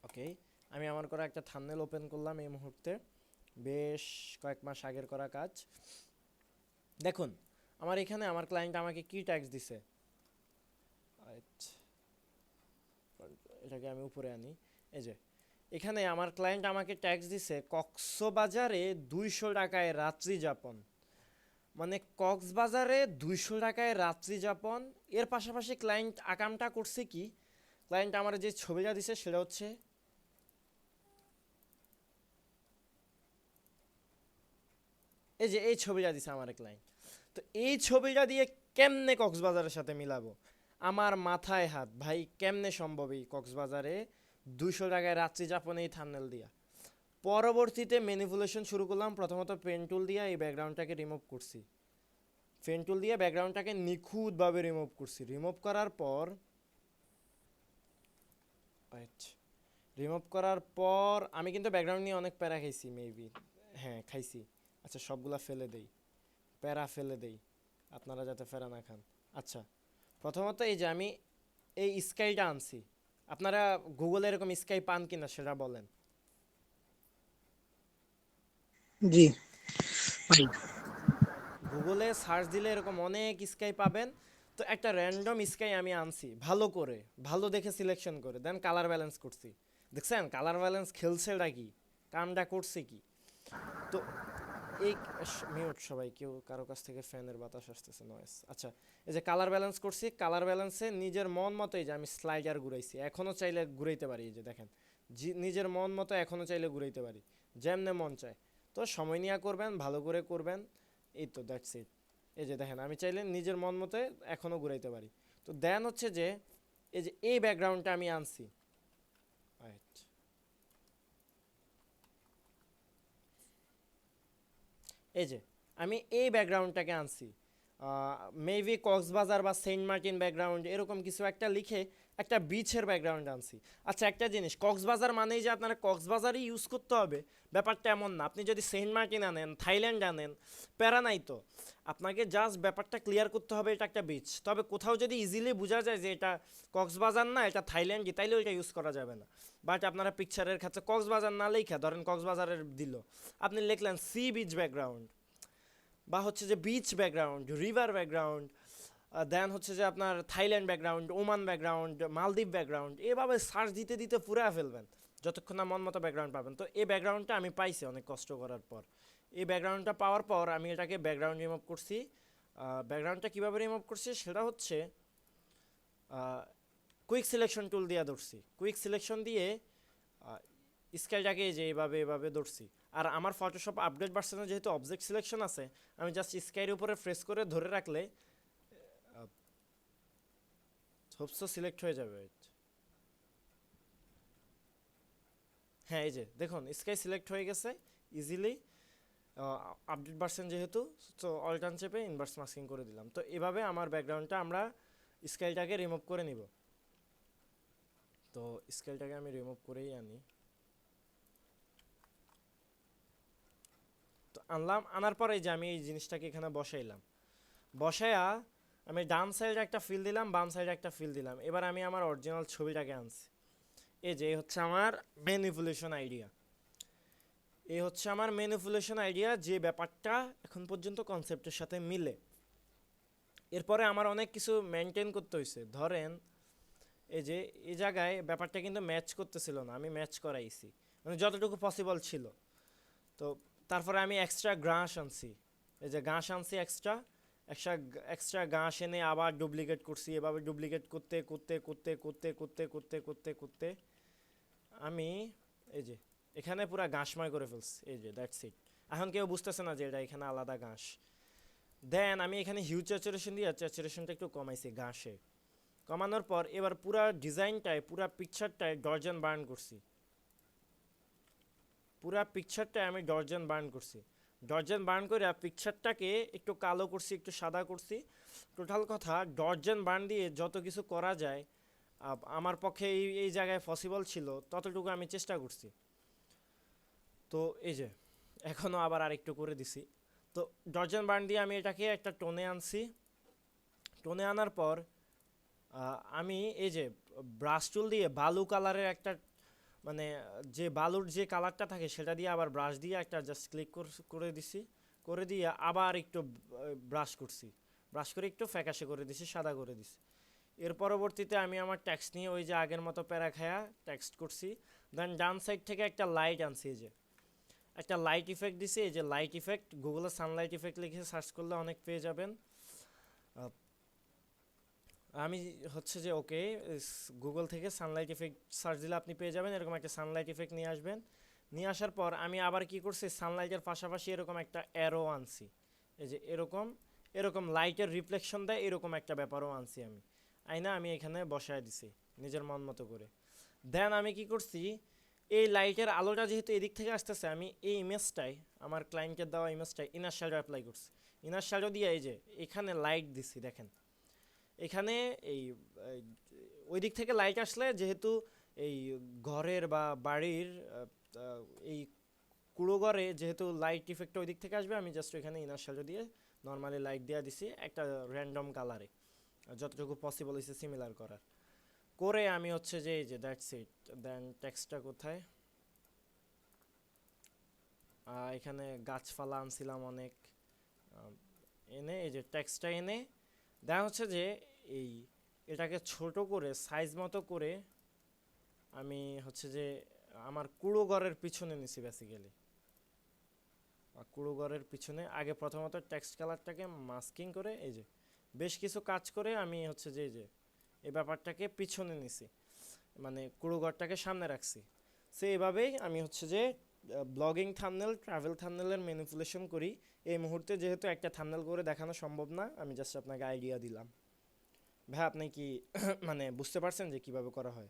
ওকে আমি আমার করা একটা থাম্বনেল ওপেন করলাম এই মুহূর্তে, বেশ কয়েক মাস আগের করা কাজ। দেখুন আমার এখানে আমার ক্লায়েন্ট আমাকে কি ট্যাক্স দিছে, এটাকে আমি উপরে আনি। এই যে এখানে আমার ক্লায়েন্ট আমাকে ট্যাক্স দিছে কক্সবাজারে 200 টাকায় রাত্রি যাপন, মানে কক্সবাজারে 200 টাকায় রাত্রি যাপন। এর পাশাপাশি ক্লায়েন্ট আকামটা করছে কি, ক্লায়েন্ট আমার যে ছবিটা দিছে সেটা হচ্ছে এই যে এই ছবিটা দিছে আমার ক্লায়েন্ট। তো এই ছবিটা দিয়ে কেমনে কক্সবাজারের সাথে মিলাবো, আমার মাথায় হাত ভাই, কেমনে সম্ভব এই কক্সবাজারে 200 টাকায় রাত্রি যাপন এই থাম্বনেল দিয়া। পরবর্তীতে ম্যানিপুলেশন শুরু করলাম, প্রথমত পেন টুল দিয়ে এই ব্যাকগ্রাউন্ডটাকে রিমুভ করছি, পেন টুল দিয়ে ব্যাকগ্রাউন্ডটাকে নিখুঁতভাবে রিমুভ করছি। রিমুভ করার পর আমি কিন্তু ব্যাকগ্রাউন্ড নিয়ে অনেক প্যারা খাইছি, মেবি হ্যাঁ খাইছি। আচ্ছা সবগুলা ফেলে দেই, প্যারা ফেলে দেই, আপনারা যাতে প্যারা না খান। আচ্ছা প্রথমত এই যে আমি এই স্কাইটা আনছি, আপনারা গুগলে এরকম স্কাই পান কিনা সেটা বলেন। জি ভাই, গুগলে সার্চ দিলে এরকম অনেক স্কাই পাবেন। তো একটা র্যান্ডম স্কাই আমি আনছি, ভালো করে ভালো দেখে সিলেকশন করে, দেন কালার ব্যালেন্স করছি। দেখছেন কালার ব্যালেন্স খেলছেটা কি, কামটা করছে কি। তো এই মিউট সবাই, কেউ কারো কাছ থেকে ফ্যানের বাতাস আসতেছে, নয়েস। আচ্ছা, এই যে কালার ব্যালেন্স করছি, কালার ব্যালেন্সে নিজের মন মতো এই যে আমি স্লাইডার ঘুরাইছি, এখনও চাইলে ঘুরাইতে পারি, এই যে দেখেন নিজের মন মতো এখনও চাইলে ঘুরাইতে পারি, যেমনে মন চায়। তো সময় নিয়ে করবেন, ভালো করে করবেন, এই তো দ্যাটস ইট। এই যে দেখেন আমি চাইলে নিজের মন মতো এখনও ঘুরাইতে পারি। তো দেন হচ্ছে যে এই যে এই ব্যাকগ্রাউন্ডটা আমি আনছি, রাইট, এই যে আমি এই ব্যাকগ্রাউন্ডটাকে আনছি, মেবি কক্সবাজার বা সেন্ট মার্টিন ব্যাকগ্রাউন্ড এরকম কিছু একটা লিখে একটা বিচের ব্যাকগ্রাউন্ড আনছি। আচ্ছা, একটা জিনিস, কক্সবাজার মানেই যে আপনারা কক্সবাজারই ইউজ করতে হবে ব্যাপারটা এমন না। আপনি যদি সেন্ট মার্টিন আনেন, থাইল্যান্ড আনেন, প্যারা নাই তো। আপনাকে জাস্ট ব্যাপারটা ক্লিয়ার করতে হবে এটা একটা বিচ। তবে কোথাও যদি ইজিলি বোঝা যায় যে এটা কক্সবাজার না, এটা থাইল্যান্ডই, তাইলে ওইটা ইউজ করা যাবে না। বাট আপনারা পিকচারের ক্ষেত্রে কক্সবাজার না লেখা, ধরেন কক্সবাজারের দিল, আপনি লিখলেন সি বিচ ব্যাকগ্রাউন্ড, বা হচ্ছে যে বিচ ব্যাকগ্রাউন্ড, রিভার ব্যাকগ্রাউন্ড, দেন হচ্ছে যে আপনার থাইল্যান্ড ব্যাকগ্রাউন্ড, ওমান ব্যাকগ্রাউন্ড, মালদ্বীপ ব্যাকগ্রাউন্ড, এভাবে সার্চ দিতে দিতে পুরা ফেলবেন যতক্ষণ না মন মতো ব্যাকগ্রাউন্ড পাবেন। তো এই ব্যাকগ্রাউন্ডটা আমি পাইছি অনেক কষ্ট করার পর। এই ব্যাকগ্রাউন্ডটা পাওয়ার পর আমি এটাকে ব্যাকগ্রাউন্ড রিমুভ করছি। ব্যাকগ্রাউন্ডটা কীভাবে রিমুভ করছি সেটা হচ্ছে কুইক সিলেকশন টুল দিয়ে ধরছি। কুইক সিলেকশন দিয়ে স্কেলটাকে যে এভাবে এভাবে ধরছি। আর আমার ফটোশপ আপডেট ভার্সনে যেহেতু অবজেক্ট সিলেকশন আছে, আমি জাস্ট স্কাইয়ের উপরে প্রেস করে ধরে রাখলে হোপসো সিলেক্ট হয়ে যাবে। হ্যাঁ, এই যে দেখুন স্কাই সিলেক্ট হয়ে গেছে ইজিলি, আপডেট ভার্সন যেহেতু। তো অল্টার্ন চেপে ইনভার্স মাস্কিং করে দিলাম। তো এভাবে আমার ব্যাকগ্রাউন্ডটা আমরা স্কেলটাকে রিমুভ করে নিব। তো স্কেলটাকে আমি রিমুভ করেই আনি। তো আনলাম, আনার পরে যে আমি এই জিনিসটাকে এখানে বসাইলাম, বসায়া আমি ডান সাইডে একটা ফিল দিলাম, বাম সাইডে একটা ফিল দিলাম। এবার আমি আমার অরিজিনাল ছবিটাকে আনছি। এই যে হচ্ছে আমার ম্যানিপুলেশন আইডিয়া, এই হচ্ছে আমার ম্যানিপুলেশন আইডিয়া, যে ব্যাপারটা এখন পর্যন্ত কনসেপ্টের সাথে মিলে। এরপরে আমার অনেক কিছু মেনটেন করতে হয়েছে। ধরেন এই যে এই জায়গায় ব্যাপারটা কিন্তু ম্যাচ করতেছিল না, আমি ম্যাচ করাইছি মানে যতটুকু পসিবল ছিল। তো তারপরে আমি এক্সট্রা ঘাস আনছি, এই যে ঘাস আনছি এক্সট্রা এক্সট্রা ঘাস এনে আবার ডুপ্লিকেট করছি। এভাবে ডুপ্লিকেট করতে করতে করতে করতে করতে করতে করতে করতে আমি এই যে এখানে পুরো ঘাসময় করে ফেলছি। এই যে দ্যাটস ইট। এখন কেউ বুঝতেছে না যে এটা এখানে আলাদা ঘাস। দেন আমি এখানে হিউজ স্যাচুরেশন দিয়ে স্যাচুরেশনটা একটু কমাইছি ঘাসে। কমানোর পর এবার পুরা ডিজাইনটায়, পুরা পিকচারটায় ডর্জন বার্ন করছি। পুরা পিকচারটায় আমি ডর্জন বার্ন করছি। ডর্জন বার্ন করে পিকচারটাকে একটু কালো করছি, একটু সাদা করছি। টোটাল কথা ডর্জন বার্ন দিয়ে যত কিছু করা যায় আমার পক্ষে এই জায়গায় পসিবল ছিল ততটুকু আমি চেষ্টা করছি। তো এই যে এখনও আবার আরেকটু করে দিছি। তো ডর্জন বার্ন দিয়ে আমি এটাকে একটা টোনে আনছি। টোনে আনার পর আমি এই যে ব্রাশ টুল দিয়ে বালু কালারের একটা, মানে যে বালুর যে কালারটা থাকে সেটা দিয়ে আবার ব্রাশ দিয়ে একটা জাস্ট ক্লিক করে দিছি। করে দিয়ে আবার একটু ব্রাশ করছি, ব্রাশ করে একটু ফ্যাকাশে করে দিছি, সাদা করে দিছি। এর পরবর্তীতে আমি আমার টেক্সট নিয়ে ওই যে আগের মতো প্যারা খায়া টেক্সট করছি। দেন ডান সাইড থেকে একটা লাইট আনছি, এই যে একটা লাইট ইফেক্ট দিছি। এই যে লাইট ইফেক্ট, গুগলে সানলাইট ইফেক্ট লিখে সার্চ করলে অনেক পেয়ে যাবেন। আমি হচ্ছে যে ওকে গুগল থেকে সানলাইট ইফেক্ট সার্চ দিলে আপনি পেয়ে যাবেন। এরকম একটা সানলাইট ইফেক্ট নিয়ে আসবেন। নিয়ে আসার পর আমি আবার কি করছি, সানলাইটের পাশাপাশি এরকম একটা অ্যারো আনছি। এই যে এরকম এরকম লাইটের রিফ্লেকশন দেয় এরকম একটা ব্যাপারও আনছি আমি। আইনা আমি এখানে বসায় দিছি নিজের মন মতো করে। দেন আমি কি করছি, এই লাইটের আলোটা যেহেতু এদিক থেকে আসতেছে, আমি এই ইমেজটাই, আমার ক্লায়েন্টের দেওয়া ইমেজটাই ইনার শ্যাডো অ্যাপ্লাই করছি। ইনার শ্যাডো দিয়ে এই যে এখানে লাইট দিছি, দেখেন এখানে এই ওই দিক থেকে লাইট আসলে যেহেতু এই ঘরের বা বাড়ির এই কুড়ো ঘরে যেহেতু লাইট ইফেক্টটা ওই দিক থেকে আসবে, আমি জাস্ট এখানে ইনার শ্যাডো দিয়ে নর্মালি লাইট দেওয়া দিছি একটা র্যান্ডম কালারে, যতটুকু পসিবল হয়েছে সিমিলার করার। করে আমি হচ্ছে যে এই যে দ্যাটস ইট। দেন টেক্সটটা কোথায়, এখানে গাছপালা আনছিলাম অনেক, এনে এই যে টেক্সটটা এনে দেখা হচ্ছে যে এটাকে ছোট করে সাইজ মতো করে আমি হচ্ছে যে আমার কুড়ো ঘরের পিছনে নিছি বেসিক্যালি। কুড়োঘরের পিছনে আগে প্রথমত টেক্সট কালারটাকে মাস্কিং করে এই যে বেশ কিছু কাজ করে আমি হচ্ছে যে এই যে এই ব্যাপারটাকে পিছনে নিছি, মানে কুড়োঘরটাকে সামনে রাখছি। সো এভাবেই আমি হচ্ছে যে ব্লগিং থাম্বনেল, ট্রাভেল থাম্বনেলের ম্যানিপুলেশন করি। এই মুহূর্তে যেহেতু একটা থাম্বনেল করে দেখানো সম্ভব না, আমি জাস্ট আপনাকে আইডিয়া দিলাম। ভাই আপনি কি মানে বুঝতে পারছেন যে কিভাবে করা হয়?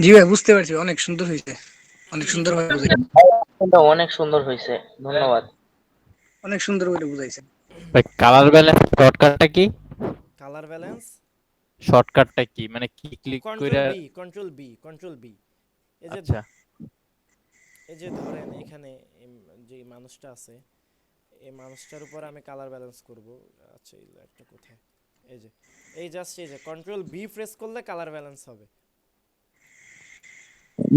জি ভাই, বুঝতে পারছি, অনেক সুন্দর হয়েছে, অনেক সুন্দর ভাবে বুঝাই, এটা অনেক সুন্দর হয়েছে, ধন্যবাদ। অনেক সুন্দর করে বুঝাইছেন। ভাই কালার ব্যালেন্স শর্টকাটটা কি? কালার ব্যালেন্স শর্টকাটটা কি মানে কি ক্লিক কন্ট্রোল কইরা? B, control B, control B. এই যে আচ্ছা এই যে ধরেন এখানে যে মানুষটা আছে, এই মানুষটার উপর আমি কালার ব্যালেন্স করব। আচ্ছা এই একটা কোথায়, এই যে এই জাস্ট এই যে কন্ট্রোল বি প্রেস করলে কালার ব্যালেন্স হবে।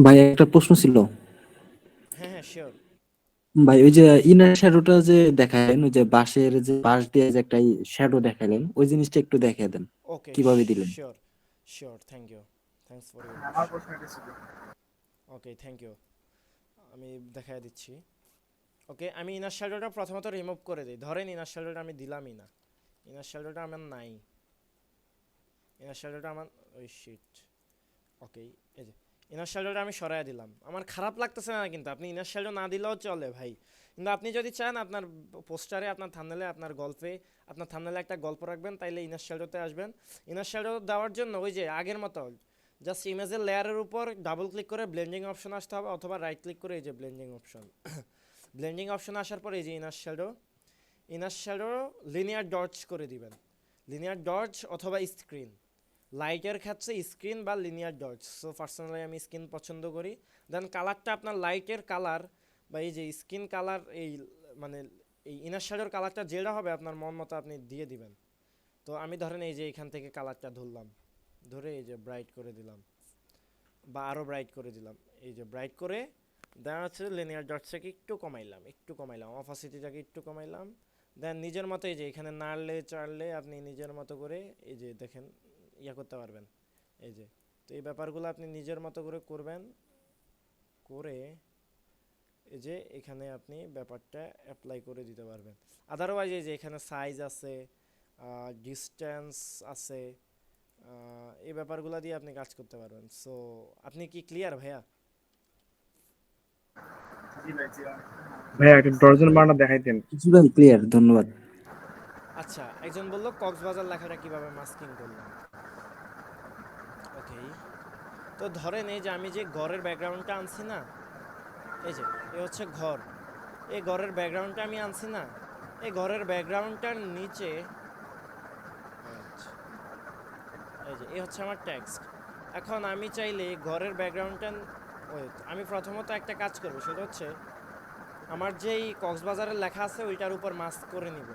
ভাই একটা প্রশ্ন ছিল। হ্যাঁ হ্যাঁ শিওর। ভাই ওই যে ইনার শ্যাডোটা যে দেখালেন, ওই যে বাঁশের যে বাঁশ দিয়ে যে একটা শ্যাডো দেখালেন, ওই জিনিসটা একটু দেখিয়ে দেন ওকে কিভাবে দিলেন। Sure, sure, thank you, thanks for your আমার কোশ্চেন। প্রশ্ন এটা ছিল। ওকে থ্যাংক ইউ, আমি দেখাই দিচ্ছি। ওকে আমি ইনার শ্যাডোটা প্রথমত রিমুভ করে দিই। ধরেন ইনার শ্যাডোটা আমি দিলামই না, ইনার শ্যাডোটা আমার নাই, ইনার শ্যাডোটা আমার ওই শিট। ওকে এই যে ইনার শ্যাডোটা আমি সরাই দিলাম, আমার খারাপ লাগতেছে না কিন্তু আপনি ইনার শ্যাডো না দিলেও চলে ভাই। কিন্তু আপনি যদি চান আপনার পোস্টারে, আপনার থাম্বনেলে, আপনার গল্পে, আপনার থাম্বনেলে একটা গল্প রাখবেন, তাইলে ইনার শ্যাডোতে আসবেন। ইনার শ্যাডো দেওয়ার জন্য ওই যে আগের মতো জাস্ট ইমেজের লেয়ারের উপর ডাবল ক্লিক করে ব্লেন্ডিং অপশন আসতে হবে, অথবা রাইট ক্লিক করে এই যে ব্লেন্ডিং অপশন ব্লেন্ডিং অপশন আসার পর এই যে inner shadow, inner shadow linear dots করে দিবেন, লিনিয়ার ডটস অথবা স্ক্রিন। লাইটের ক্ষেত্রে স্ক্রিন বা লিনিয়ার ডটস। সো পার্সোনালি আমি স্ক্রিন পছন্দ করি। দেন কালারটা আপনার লাইটের কালার বা এই যে স্কিন কালার, এই মানে এই ইনার শ্যাডোর কালারটা যেটা হবে আপনার মন মতো আপনি দিয়ে দিবেন। তো আমি ধরেন এই যে এখান থেকে কালারটা ধরলাম, ধরে এই যে ব্রাইট করে দিলাম বা আরও ব্রাইট করে দিলাম, এই যে ব্রাইট করে দেন হচ্ছে লিনিয়ার ডটসটাকে একটু কমাইলাম, একটু কমাইলাম, অপাসিটিটাকে একটু কমাইলাম। দেন নিজের মতো এই যে এখানে নাড়লে চাড়লে আপনি নিজের মতো করে এই যে দেখেন ইয়া করতে পারবেন। এই যে তো এই ব্যাপারগুলো আপনি নিজের মতো করে করবেন, করে এই যে এখানে আপনি ব্যাপারটা অ্যাপ্লাই করে দিতে পারবেন। আদারওয়াইজ এই যে এখানে সাইজ আছে, ডিস্টেন্স আছে, এই ব্যাপারগুলো দিয়ে আপনি কাজ করতে পারবেন। সো আপনি কি ক্লিয়ার ভাইয়া? জি ভাই, জি। ভাইয়া একটা ডর্জন বানানা দেখাইতেন। জি ভাই, ক্লিয়ার, ধন্যবাদ। আচ্ছা একজন বলল কক্সবাজার লেখাটা কিভাবে মাস্কিং করলাম। ওকে তো ধরেন এই যে আমি যে ঘরের ব্যাকগ্রাউন্ডটা আনছি না, এই যে এ হচ্ছে ঘর, এই ঘরের ব্যাকগ্রাউন্ডটা আমি আনছি না, এই ঘরের ব্যাকগ্রাউন্ডটার নিচে এই যে এ হচ্ছে আমার টেক্সট। এখন আমি চাইলে ঘরের ব্যাকগ্রাউন্ডটা, ওয়েট আমি প্রথমত একটা কাজ করব, সেটা হচ্ছে আমার যেই কক্সবাজারের লেখা আছে ওইটার উপর মাস্ক করে নিব,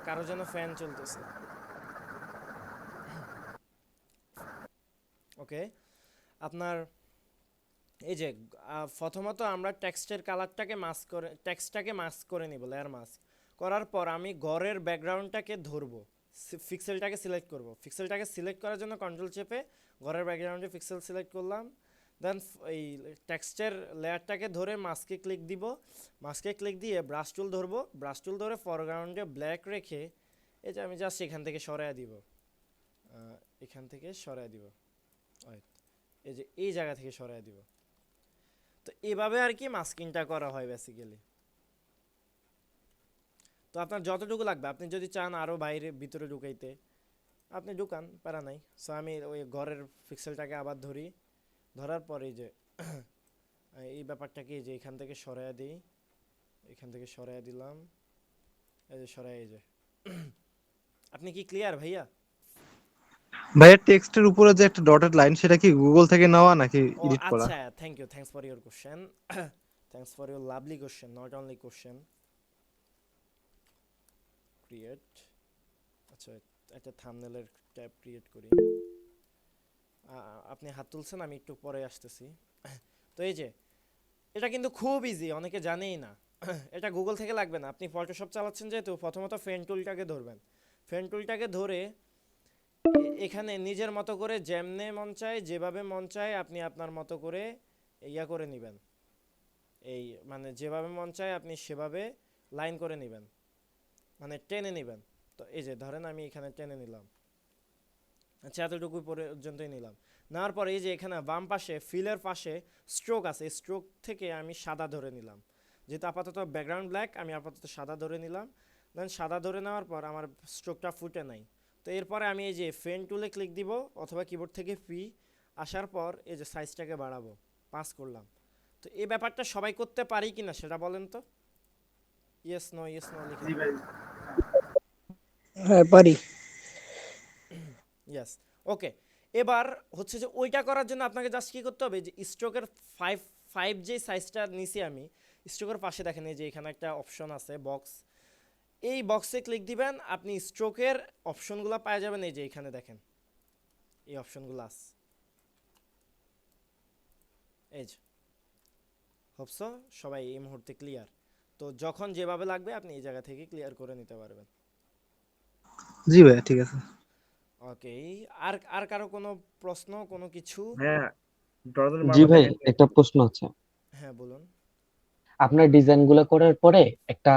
কারো যেন ফ্যান চলতেছে। ওকে আপনার এই যে প্রথমত আমরা টেক্সটের কালারটাকে মাস্ক করে, টেক্সটটাকে মাস্ক করে নিব, লেয়ার মাস্ক করার পর আমি ঘরের ব্যাকগ্রাউন্ডটাকে ধরবো, পিক্সেলটাকে সিলেক্ট করব। পিক্সেলটাকে সিলেক্ট করার জন্য কন্ট্রোল চেপে ঘরের ব্যাকগ্রাউন্ডে পিক্সেল সিলেক্ট করলাম। দেন এই টেক্সটের লেয়ারটাকে ধরে মাস্কে ক্লিক দিব, মাস্কে ক্লিক দিয়ে ব্রাশ টুল ধরবো, ব্রাশ টুল ধরে ফরগ্রাউন্ডে ব্ল্যাক রেখে এই যে আমি জাস্ট এখান থেকে সরাইয়া দিব, এখান থেকে সরাইয়া দিব, এই যে এই জায়গা থেকে সরাইয়া দিব। তো এভাবে আর কি মাস্কিংটা করা হয় বেসিক্যালি। তো আপনার যতটুকু লাগবে, আপনি যদি চান আরও বাইরে ভিতরে ঢুকাইতে আপনি ঢুকান, প্যারা নাই। সো আমি ওই ঘরের পিক্সেলটাকে আবার ধরি, ধরার পরে যে এই ব্যাপারটাকে যে এখান থেকে সরাইয়া দিই, এখান থেকে সরাইয়া দিলাম, এই যে সরাই, এই যে আপনি কি ক্লিয়ার ভাইয়া? ভাইয়া টেক্সটের উপরে যে একটা ডটেড লাইন, সেটা কি গুগল থেকে নেওয়া নাকি ও এডিট করা? আচ্ছা thank you, thanks for your question, thanks for your lovely question, not only question. Create, আচ্ছা একটা থাম্বনেলের ট্যাব ক্রিয়েট করি। আপনি হাত তুলছেন, আমি একটু পরে আসতেছি। তো এই যে এটা কিন্তু খুব ইজি, অনেকে জানেই না। এটা গুগল থেকে লাগবে না, আপনি ফটোশপ চালাচ্ছেন যেহেতু প্রথমত ফেন টুলটাকে ধরবেন, ফেন টুলটাকে ধরে এখানে নিজের মতো করে যেমনে মন চায়, যেভাবে মন চায় আপনি আপনার মতো করে ইয়া করে নেবেন, এই মানে যেভাবে মন চায় আপনি সেভাবে লাইন করে নেবেন, মানে টেনে নেবেন। তো এই যে ধরেন আমি এখানে টেনে নিলাম, আচ্ছা এতটুকু পর্যন্তই নিলাম। নেওয়ার পরে এই যে এখানে বাম পাশে ফিলের পাশে স্ট্রোক আছে, স্ট্রোক থেকে আমি সাদা ধরে নিলাম, যেহেতু আপাতত ব্যাকগ্রাউন্ড ব্ল্যাক আমি আপাতত সাদা ধরে নিলাম। দেন সাদা ধরে নেওয়ার পর আমার স্ট্রোকটা ফুটে নাই। তো এরপরে আমি এই যে ফেন টুলে ক্লিক দিব অথবা কিবোর্ড থেকে পি আসার পর এই যে সাইজটাকে বাড়াবো, পাস করলাম। তো এই ব্যাপারটা সবাই করতে পারি কিনা সেটা বলেন তো, ইয়েস নো লিখে দিবেন। হ্যাঁ পারি। ইয়েস, ওকে। এবার হচ্ছে যে ওইটা করার জন্য আপনাকে জাস্ট কী করতে হবে, যে স্ট্রোকের ফাইভ ফাইভ যে সাইজটা নিছি আমি, স্ট্রোকের পাশে দেখেন এই যে এখানে একটা অপশন আছে বক্স, এই বক্সে ক্লিক দিবেন, আপনি স্ট্রোকের অপশনগুলো পাওয়া যাবেন। এই যে এখানে দেখেন এই অপশনগুলো আছে, এই যে হোপসো সবাই এই মুহূর্তে ক্লিয়ার। তো যখন যেভাবে লাগবে আপনি এই জায়গা থেকে ক্লিয়ার করে নিতে পারবেন। জি ভাইয়া ঠিক আছে। ওকে, আর আর কারো কোনো প্রশ্ন কোনো কিছু? জি ভাই, একটা প্রশ্ন আছে। হ্যাঁ বলুন। আপনার ডিজাইন গুলো করার পরে একটা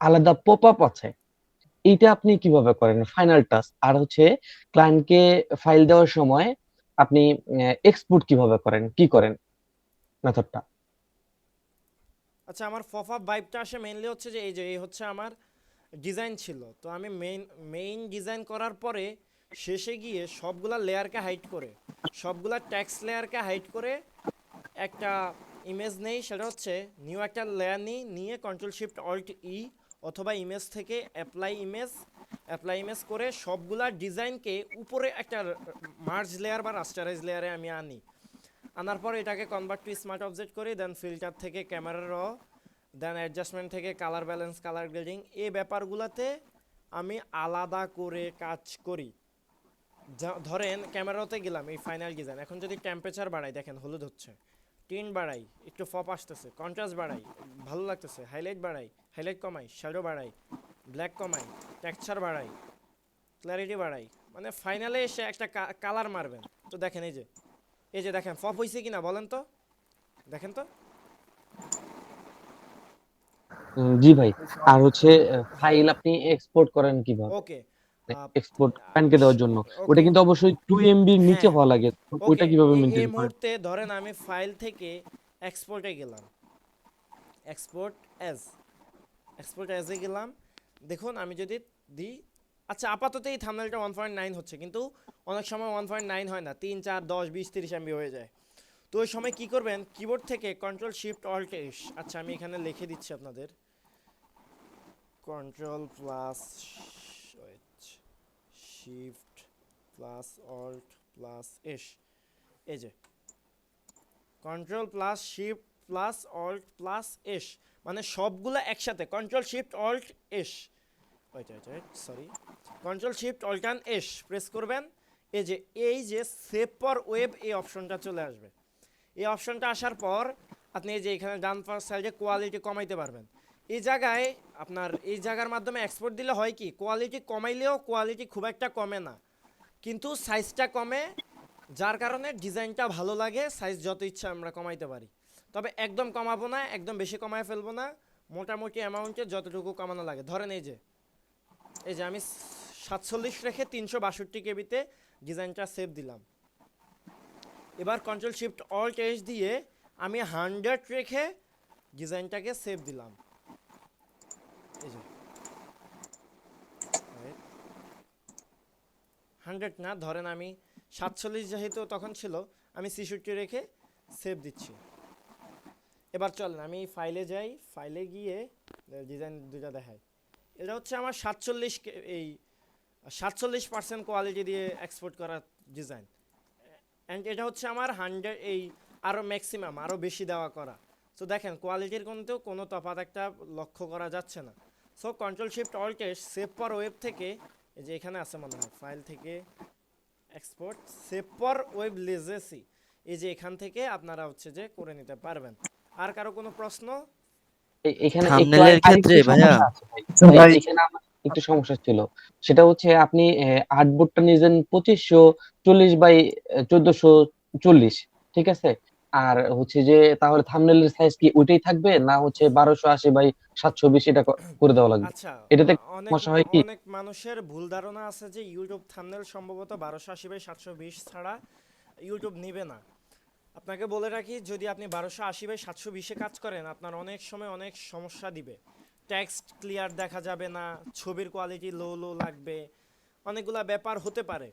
আলাদা পপ আপ আছে, এইটা আপনি কিভাবে করেন ফাইনাল টাচ? আর হচ্ছে ক্লায়েন্টকে ফাইল দেওয়ার সময় আপনি এক্সপোর্ট কিভাবে করেন, কি করেন মেথডটা? আচ্ছা, আমার পপ আপ ভাইবটা আসে মেইনলি হচ্ছে যে এই যে এই হচ্ছে আমার ডিজাইন ছিল, তো আমি মেইন ডিজাইন করার পরে শেষে গিয়ে সবগুলা লেয়ারকে হাইড করে, সবগুলা টেক্সট লেয়ারকে হাইড করে একটা ইমেজ নেই, সেটা হচ্ছে নিউ একটা লেয়ার নিয়ে কন্ট্রোল শিফট অল্ট ই অথবা ইমেজ থেকে অ্যাপ্লাই ইমেজ করে সবগুলা ডিজাইনকে উপরে একটা মার্জ লেয়ার বা রাস্টারাইজ লেয়ারে আমি আনার পর এটাকে কনভার্ট টু স্মার্ট অবজেক্ট করি। দেন ফিল্টার থেকে ক্যামেরা র, দেন অ্যাডজাস্টমেন্ট থেকে কালার ব্যালেন্স, কালার গ্রেডিং, এই ব্যাপারগুলোতে আমি আলাদা করে কাজ করি। ধরেন ক্যামেরাতে গেলাম, এই ফাইনাল ডিজাইন, এখন যদি টেম্পারেচার বাড়াই দেখেন হলুদ হচ্ছে, টিন বাড়াই একটু ফপ আসতেছে, কন্ট্রাস্ট বাড়াই ভালো লাগতেছে, হাইলাইট বাড়াই, হাইলাইট কমাই, শ্যাডো বাড়াই, ব্ল্যাক কমাই, টেক্সচার বাড়াই, ক্ল্যারিটি বাড়াই, মানে ফাইনালে এসে একটা কালার মারবেন। তো দেখেন এই যে দেখেন ফপ হয়েছে কিনা বলেন তো, দেখেন তো। জি ভাই, আর হচ্ছে ফাইল আপনি এক্সপোর্ট করেন কিভাবে? ওকে, এক্সপোর্ট ক্লায়েন্টকে দেওয়ার জন্য ওটা ওকে, কিন্তু অবশ্যই 2 এমবির নিচে হ্যাঁ হওয়া লাগে, ওকে, ওইটা কিভাবে এই মেনটেন করেন? মুহূর্তে ধরেন আমি ফাইল থেকে এক্সপোর্টে গেলাম, এক্সপোর্ট অ্যাজে গেলাম। দেখুন আমি যদি দিই, আচ্ছা আপাতত এই থাম্বনেলটা 1.9 হচ্ছে, কিন্তু অনেক সময় 1.9 হয় না, 3 4 10 20 30 এমবি হয়ে যায়। তো ওই সময় কি করবেন, কিবোর্ড থেকে কন্ট্রোল শিফট অল্ট এস, আচ্ছা আমি এখানে লিখে দিচ্ছি আপনাদের, control plus shift plus alt plus S, এই যে control plus shift plus alt plus S, মানে সবগুলো একসাথে control shift alt S, wait sorry, control shift alt and S press করবেন। এই যে সেভ ফর ওয়েব এই অপশনটা চলে আসবে। এই অপশনটা আসার পর আপনি এই যে এখানে ডান সাইডে কোয়ালিটি কমাইতে পারবেন। এই জায়গায় আপনার এই জায়গার মাধ্যমে এক্সপোর্ট দিলে হয় কি, কোয়ালিটি কমাইলেও কোয়ালিটি খুব একটা কমে না, কিন্তু সাইজটা কমে, যার কারণে ডিজাইনটা ভালো লাগে, সাইজ যত ইচ্ছা আমরা কমাইতে পারি। তবে একদম কমাবো না, একদম বেশি কমায় ফেলবো না, মোটামুটি অ্যামাউন্টে যতটুকু কমানো লাগে। ধরেন এই যে আমি 47 রেখে 362 কেবিতে ডিজাইনটা সেভ দিলাম। এবার কন্ট্রোল শিফট অল্ট এস দিয়ে আমি 100 রেখে ডিজাইনটাকে সেভ দিলাম। এই যে 100 না, ধরেন আমি 47 যেহেতু তখন ছিল, আমি 66 রেখে সেভ দিচ্ছি। এবার চলেন আমি ফাইলে যাই, ফাইলে গিয়ে ডিজাইন দুটা দেখাই। এটা হচ্ছে আমার 47% কোয়ালিটি দিয়ে এক্সপোর্ট করা ডিজাইন, অ্যান্ড এটা হচ্ছে আমার 100 আরও ম্যাক্সিমাম আরও বেশি দেওয়া করা। সো দেখেন কোয়ালিটির কিন্তু কোনো তফাৎ একটা লক্ষ্য করা যাচ্ছে না। So control shift alt S save for web থেকে, এই যে এখানে আছে মনে হয়, ফাইল থেকে export save for web legacy, এই যে এখান থেকে আপনারা হচ্ছে যে করে নিতে পারবেন। আর কারো কোনো প্রশ্ন? এখানে একটু থাম্বনেলের ক্ষেত্রে আরেকটু ভাইয়া, সমস্যা আছে ভাই, এখানে আমার একটু সমস্যা ছিল, সেটা হচ্ছে আপনি আর্টবোর্ডটা নিয়েছেন 2540 বাই 1440, ঠিক আছে? আর হচ্ছে যে তাহলে থাম্বনেলের সাইজ কি ওইটাই থাকবে, না হচ্ছে 1280 বাই 720 এটা করে দেওয়া লাগবে? আচ্ছা, এটাতে অনেক সমস্যা হয় কি? অনেক মানুষের ভুল ধারণা আছে যে ইউটিউব থাম্বনেল সম্ভবত 1280 বাই 720 ছাড়া ইউটিউব নিবে না। আপনাকে বলে রাখি, যদি আপনি 1280 বাই 720-এ কাজ করেন, আপনার অনেক সময় অনেক সমস্যা দিবে। টেক্সট ক্লিয়ার দেখা যাবে না, ছবির কোয়ালিটি লো লো লাগবে, অনেকগুলা ব্যাপার হতে পারে,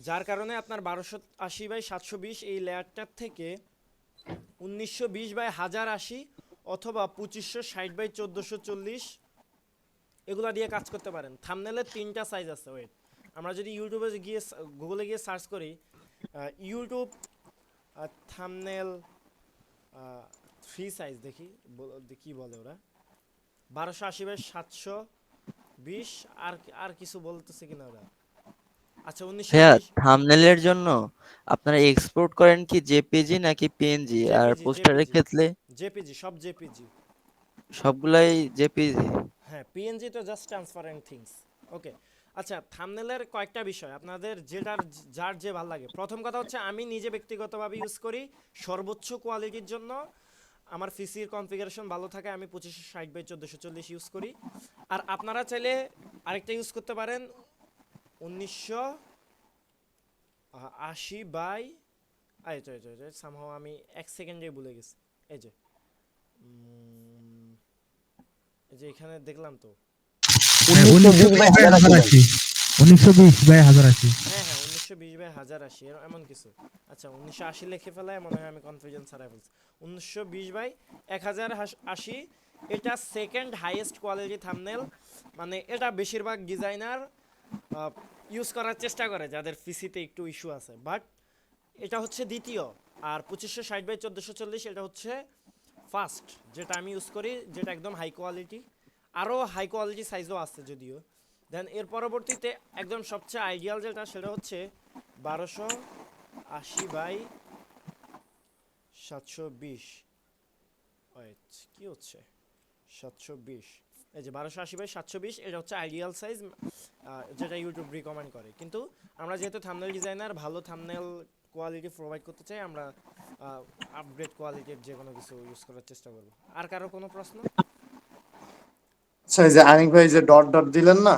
যার কারণে আপনার 1280 বাই 720 এই লেয়ারটার থেকে 1920 বাই 1080 অথবা 2560 বাই 1440 এগুলা দিয়ে কাজ করতে পারেন। থাম্বনেলের 3টা সাইজ আছে। ওয়েট, আমরা যদি ইউটিউবে গিয়ে গুগলে গিয়ে সার্চ করি ইউটিউব থাম্বনেল 3 সাইজ, দেখি কি বলে ওরা, 1280 বাই 720, আর আর কিছু বলতেছে কিনা ওরা। আচ্ছা, ভাইয়া 1920 থাম্বনেলের জন্য আপনারা এক্সপোর্ট করেন কি জেপিজি নাকি পিএনজি, আর জেপিজি পোস্টারের জেপিজি ক্ষেত্রে জেপিজি, সব জেপিজি। সবগুলাই জেপিজি? হ্যাঁ, পিএনজি তো জাস্ট ট্রান্সপারেন্ট থিংস। ওকে, আচ্ছা, থাম্বনেলের কয়েকটা বিষয়, আপনাদের যার যে ভালো লাগে। প্রথম কথা হচ্ছে, আমি নিজে ব্যক্তিগতভাবে ইউজ করি সর্বোচ্চ কোয়ালিটির জন্য। আমার পিসির কনফিগারেশন ভালো থাকে, আমি 2560 বাই 1440 ইউজ করি। আর আপনারা চাইলে আরেকটা ইউজ করতে পারেন, 1980 বাই সামহাও আমি 1 সেকেন্ডে ভুলে গেছি। এই যে এই যে এখানে দেখলাম তো। 1920 বাই 1080। 1920 বাই 1080। হ্যাঁ হ্যাঁ, 1920 বাই 1080 এমন কিছু। আচ্ছা, 1980 লিখে ফেলায় মনে হয় আমি কনফিউশন ছাড়াই ফেলছি। 1920 বাই 1080, এটা সেকেন্ড হাইয়েস্ট কোয়ালিটি থাম্বনেল। মানে এটা বেশিরভাগ ডিজাইনার ইউজ করার চেষ্টা করে যাদের পিসিতে একটু ইস্যু আছে, বাট এটা হচ্ছে দ্বিতীয়। আর 2560 বাই 1440 এটা হচ্ছে ফার্স্ট, যেটা আমি ইউজ করি, যেটা একদম হাই কোয়ালিটি। আরও হাই কোয়ালিটি সাইজও আছে যদিও। দেন এর পরবর্তীতে একদম সবচেয়ে আইডিয়াল যেটা, সেটা হচ্ছে 1280 বাই 720। ওয়েট, কি হচ্ছে 720? এই যে 1280 বাই 720, এটা হচ্ছে আইডিয়াল সাইজ, যেটা ইউটিউব রিকমেন্ড করে। কিন্তু আমরা যেহেতু থাম্বনেল ডিজাইনার, ভালো থাম্বনেল কোয়ালিটি প্রোভাইড করতে চাই, আমরা আপগ্রেড কোয়ালিটির যে কোনো কিছু ইউজ করার চেষ্টা করব। আর কারো কোনো প্রশ্ন? আচ্ছা, এই যে আনিক ভাই যে ডট ডট দিলেন না,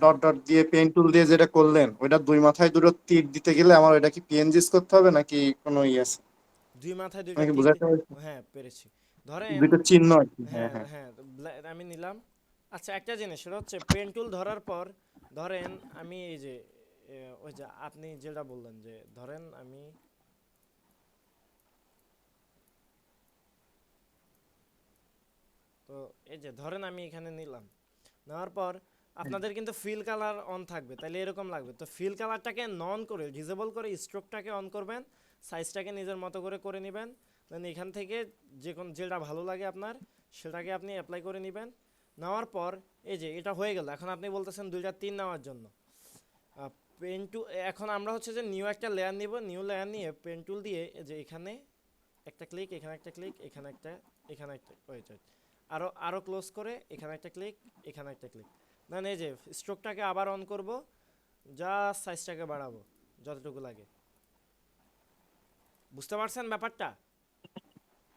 ডট ডট দিয়ে পেন টুল দিয়ে যেটা করলেন, ওইটা দুই মাথায় দুটো তীর দিতে গেলে আমার ওইটা কি পিএনজিস করতে হবে নাকি কোনো ইয়ে আছে? দুই মাথায় দুইটা নাকি টিক বুঝাতে পারছি? হ্যাঁ, পেরেছি। ধরেন, দুইটা চিহ্ন আর কি। হ্যাঁ হ্যাঁ হ্যাঁ। হ্যাঁ, আমি নিলাম। আচ্ছা, একটা জিনিস, সেটা হচ্ছে পেন টুল ধরার পর, ধরেন আমি এই যে ওই যে আপনি যেটা বললেন, যে ধরেন আমি তো এই যে ধরেন আমি এখানে নিলাম, নেওয়ার পর আপনাদের কিন্তু ফিল কালার অন থাকবে, তাহলে এরকম লাগবে। তো ফিল কালারটাকে নন করে, ডিসেবল করে, স্ট্রোকটাকে অন করবেন, সাইজটাকে নিজের মতো করে নেবেন। দেন এখান থেকে যেটা ভালো লাগে আপনার, সেটাকে আপনি অ্যাপ্লাই করে নেবেন। নেওয়ার পর এই যে এটা হয়ে গেল। এখন আপনি বলতেছেন 2টা 3 নেওয়ার জন্য। পেন টুল, এখন আমরা হচ্ছে যে নিউ একটা লেয়ার নিব। নিউ লেয়ার নিয়ে পেন টুল দিয়ে যে এখানে একটা ক্লিক, এখানে একটা ক্লিক, এখানে একটা, ওয়েট, আরো ক্লোজ করে, এখানে একটা ক্লিক, এখানে একটা ক্লিক। দেন এই যে স্ট্রোকটাকে আবার অন করব, যা সাইজটাকে বাড়াবো যতটুকু লাগে। বুঝতে পারছেন ব্যাপারটা?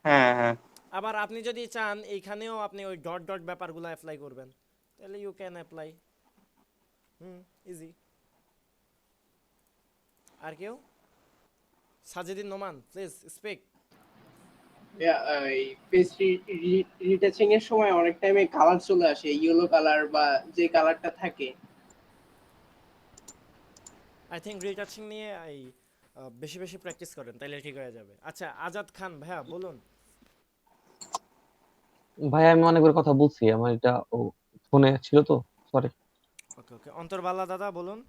হ্যাঁ হ্যাঁ। আবার আপনি যদি চান এইখানেও আপনি ওই ডট ডট ব্যাপারগুলো অ্যাপ্লাই করবেন, তাহলে ইউ ক্যান অ্যাপ্লাই। ইজি। আর কেউ? Sajedin Noman, please speak. Page retouching এর সময় অনেক টাইমে কালার চলে আসে, ইয়েলো কালার বা যে কালারটা থাকে। আই থিঙ্ক রিটাচিং নিয়ে বেশি বেশি প্র্যাকটিস করেন, তাইলে ঠিক হয়ে যাবে। আচ্ছা, আজাদ খান ভাইয়া বলুন। ভাই আমি অনেকবার কথা বলছি, আমার এটা ফোনে ছিল তো, সরি। ওকে ওকে, অন্তরবালা দাদা বলুন।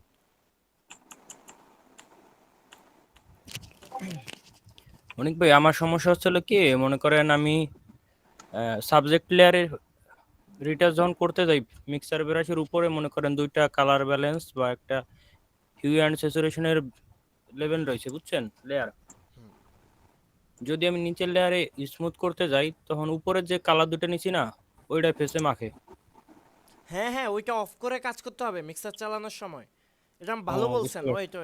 অনেক ভাই, আমার সমস্যা হচ্ছিল কি, মনে করেন আমি সাবজেক্ট লেয়ারে রিটাচ যখন করতে যাই, মিক্সার ব্রাশের উপরে মনে করেন 2টা কালার ব্যালেন্স বা একটা হিউ অ্যান্ড স্যাচুরেশনের লেভেল রয়েছে, বুঝছেন, লেয়ার। যদি আমি নিচের লেয়ারে স্মুথ করতে যাই, তখন উপরের যে কালার 2টা নিচি না, ওইটা ফেসে মাখে। হ্যাঁ হ্যাঁ, ওইটা অফ করে কাজ করতে হবে মিক্সার চালানোর সময়। এটা ভালো বলছেন। ওয়েট,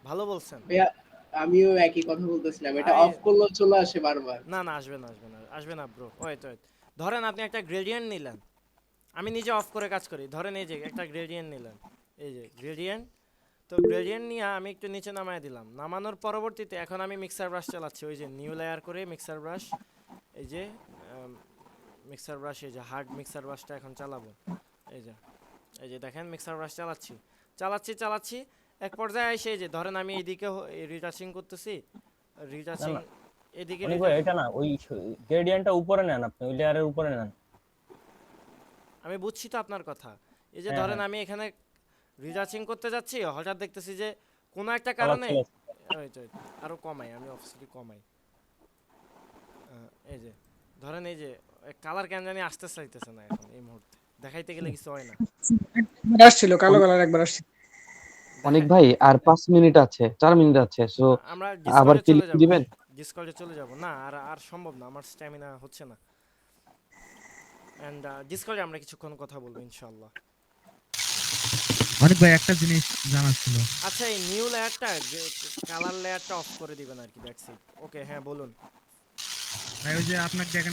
ভালো বলছেন। আমিও একই কথা বলতেছিলাম, এটা অফ করলেও চলে আসে বারবার। না না, আসবে না, আসবে না, আসবে না ব্রো। ওয়েট ওয়েট, ধরেন আপনি একটা গ্রেডিয়েন্ট নিলেন, আমি নিজে অফ করে কাজ করি। ধরেন এই যে একটা গ্রেডিয়েন্ট নিলেন, এই যে গ্রেডিয়েন্ট, তো গ্রেডিয়েন্ট নিয়ে আমি একটু নিচে নামায় দিলাম, নামানোর পরবর্তীতে এখন আমি মিক্সার ব্রাশ চালাচ্ছি। ওই যে নিউ লেয়ার করে মিক্সার ব্রাশ, এই যে মিক্সার ব্রাশ, এই যে হার্ড মিক্সার ব্রাশটা এখন চালাবো। এই যে দেখেন মিক্সার ব্রাশ চালাচ্ছি চালাচ্ছি চালাচ্ছি, এক পর্যায়ে এসে এই যে ধরেন আমি এইদিকে রিটাচিং করতেছি, রিটাচিং এদিকে অনেক ভাই এটা না, ওই গ্রেডিয়েন্টটা উপরে নেন, আপনি ওই লেয়ারের উপরে নেন। আমি বুঝছি তো আপনার কথা। এই যে ধরেন আমি এখানে রিটাচিং করতে যাচ্ছি, হঠাৎ দেখতেছি যে কোনো একটা কারণে আরো কমাই, আমি অবশ্যই কমাই। এই যে ধরেন এই যে কালার কেন জানি আসতে চাইতেছে না এখন এই মুহূর্তে, দেখাইতে গেলে কিছু হয় না। একবার আসছিল কালো কালার, একবার আসছিল। অনেক ভাই আর 5 মিনিট আছে, 4 মিনিট আছে, সো আমরা আবার ডিসকর্ডে কি চলে যাব, দিবেন? ডিসকর্ডে চলে যাব। না আর আর সম্ভব না, আমার স্ট্যামিনা হচ্ছে না। এন্ড ডিসকর্ডে আমরা কিছুক্ষণ কথা বলবো ইনশাআল্লাহ। অনেক ভাই একটা জিনিস জানার ছিল। আচ্ছা, এই নিউ লেয়ারটা, কালার লেয়ারটা অফ করে দিবেন আর কি, দ্যাটস ইট। ওকে, হ্যাঁ বলুন ভাই ওই যে আপনাকে দেখেন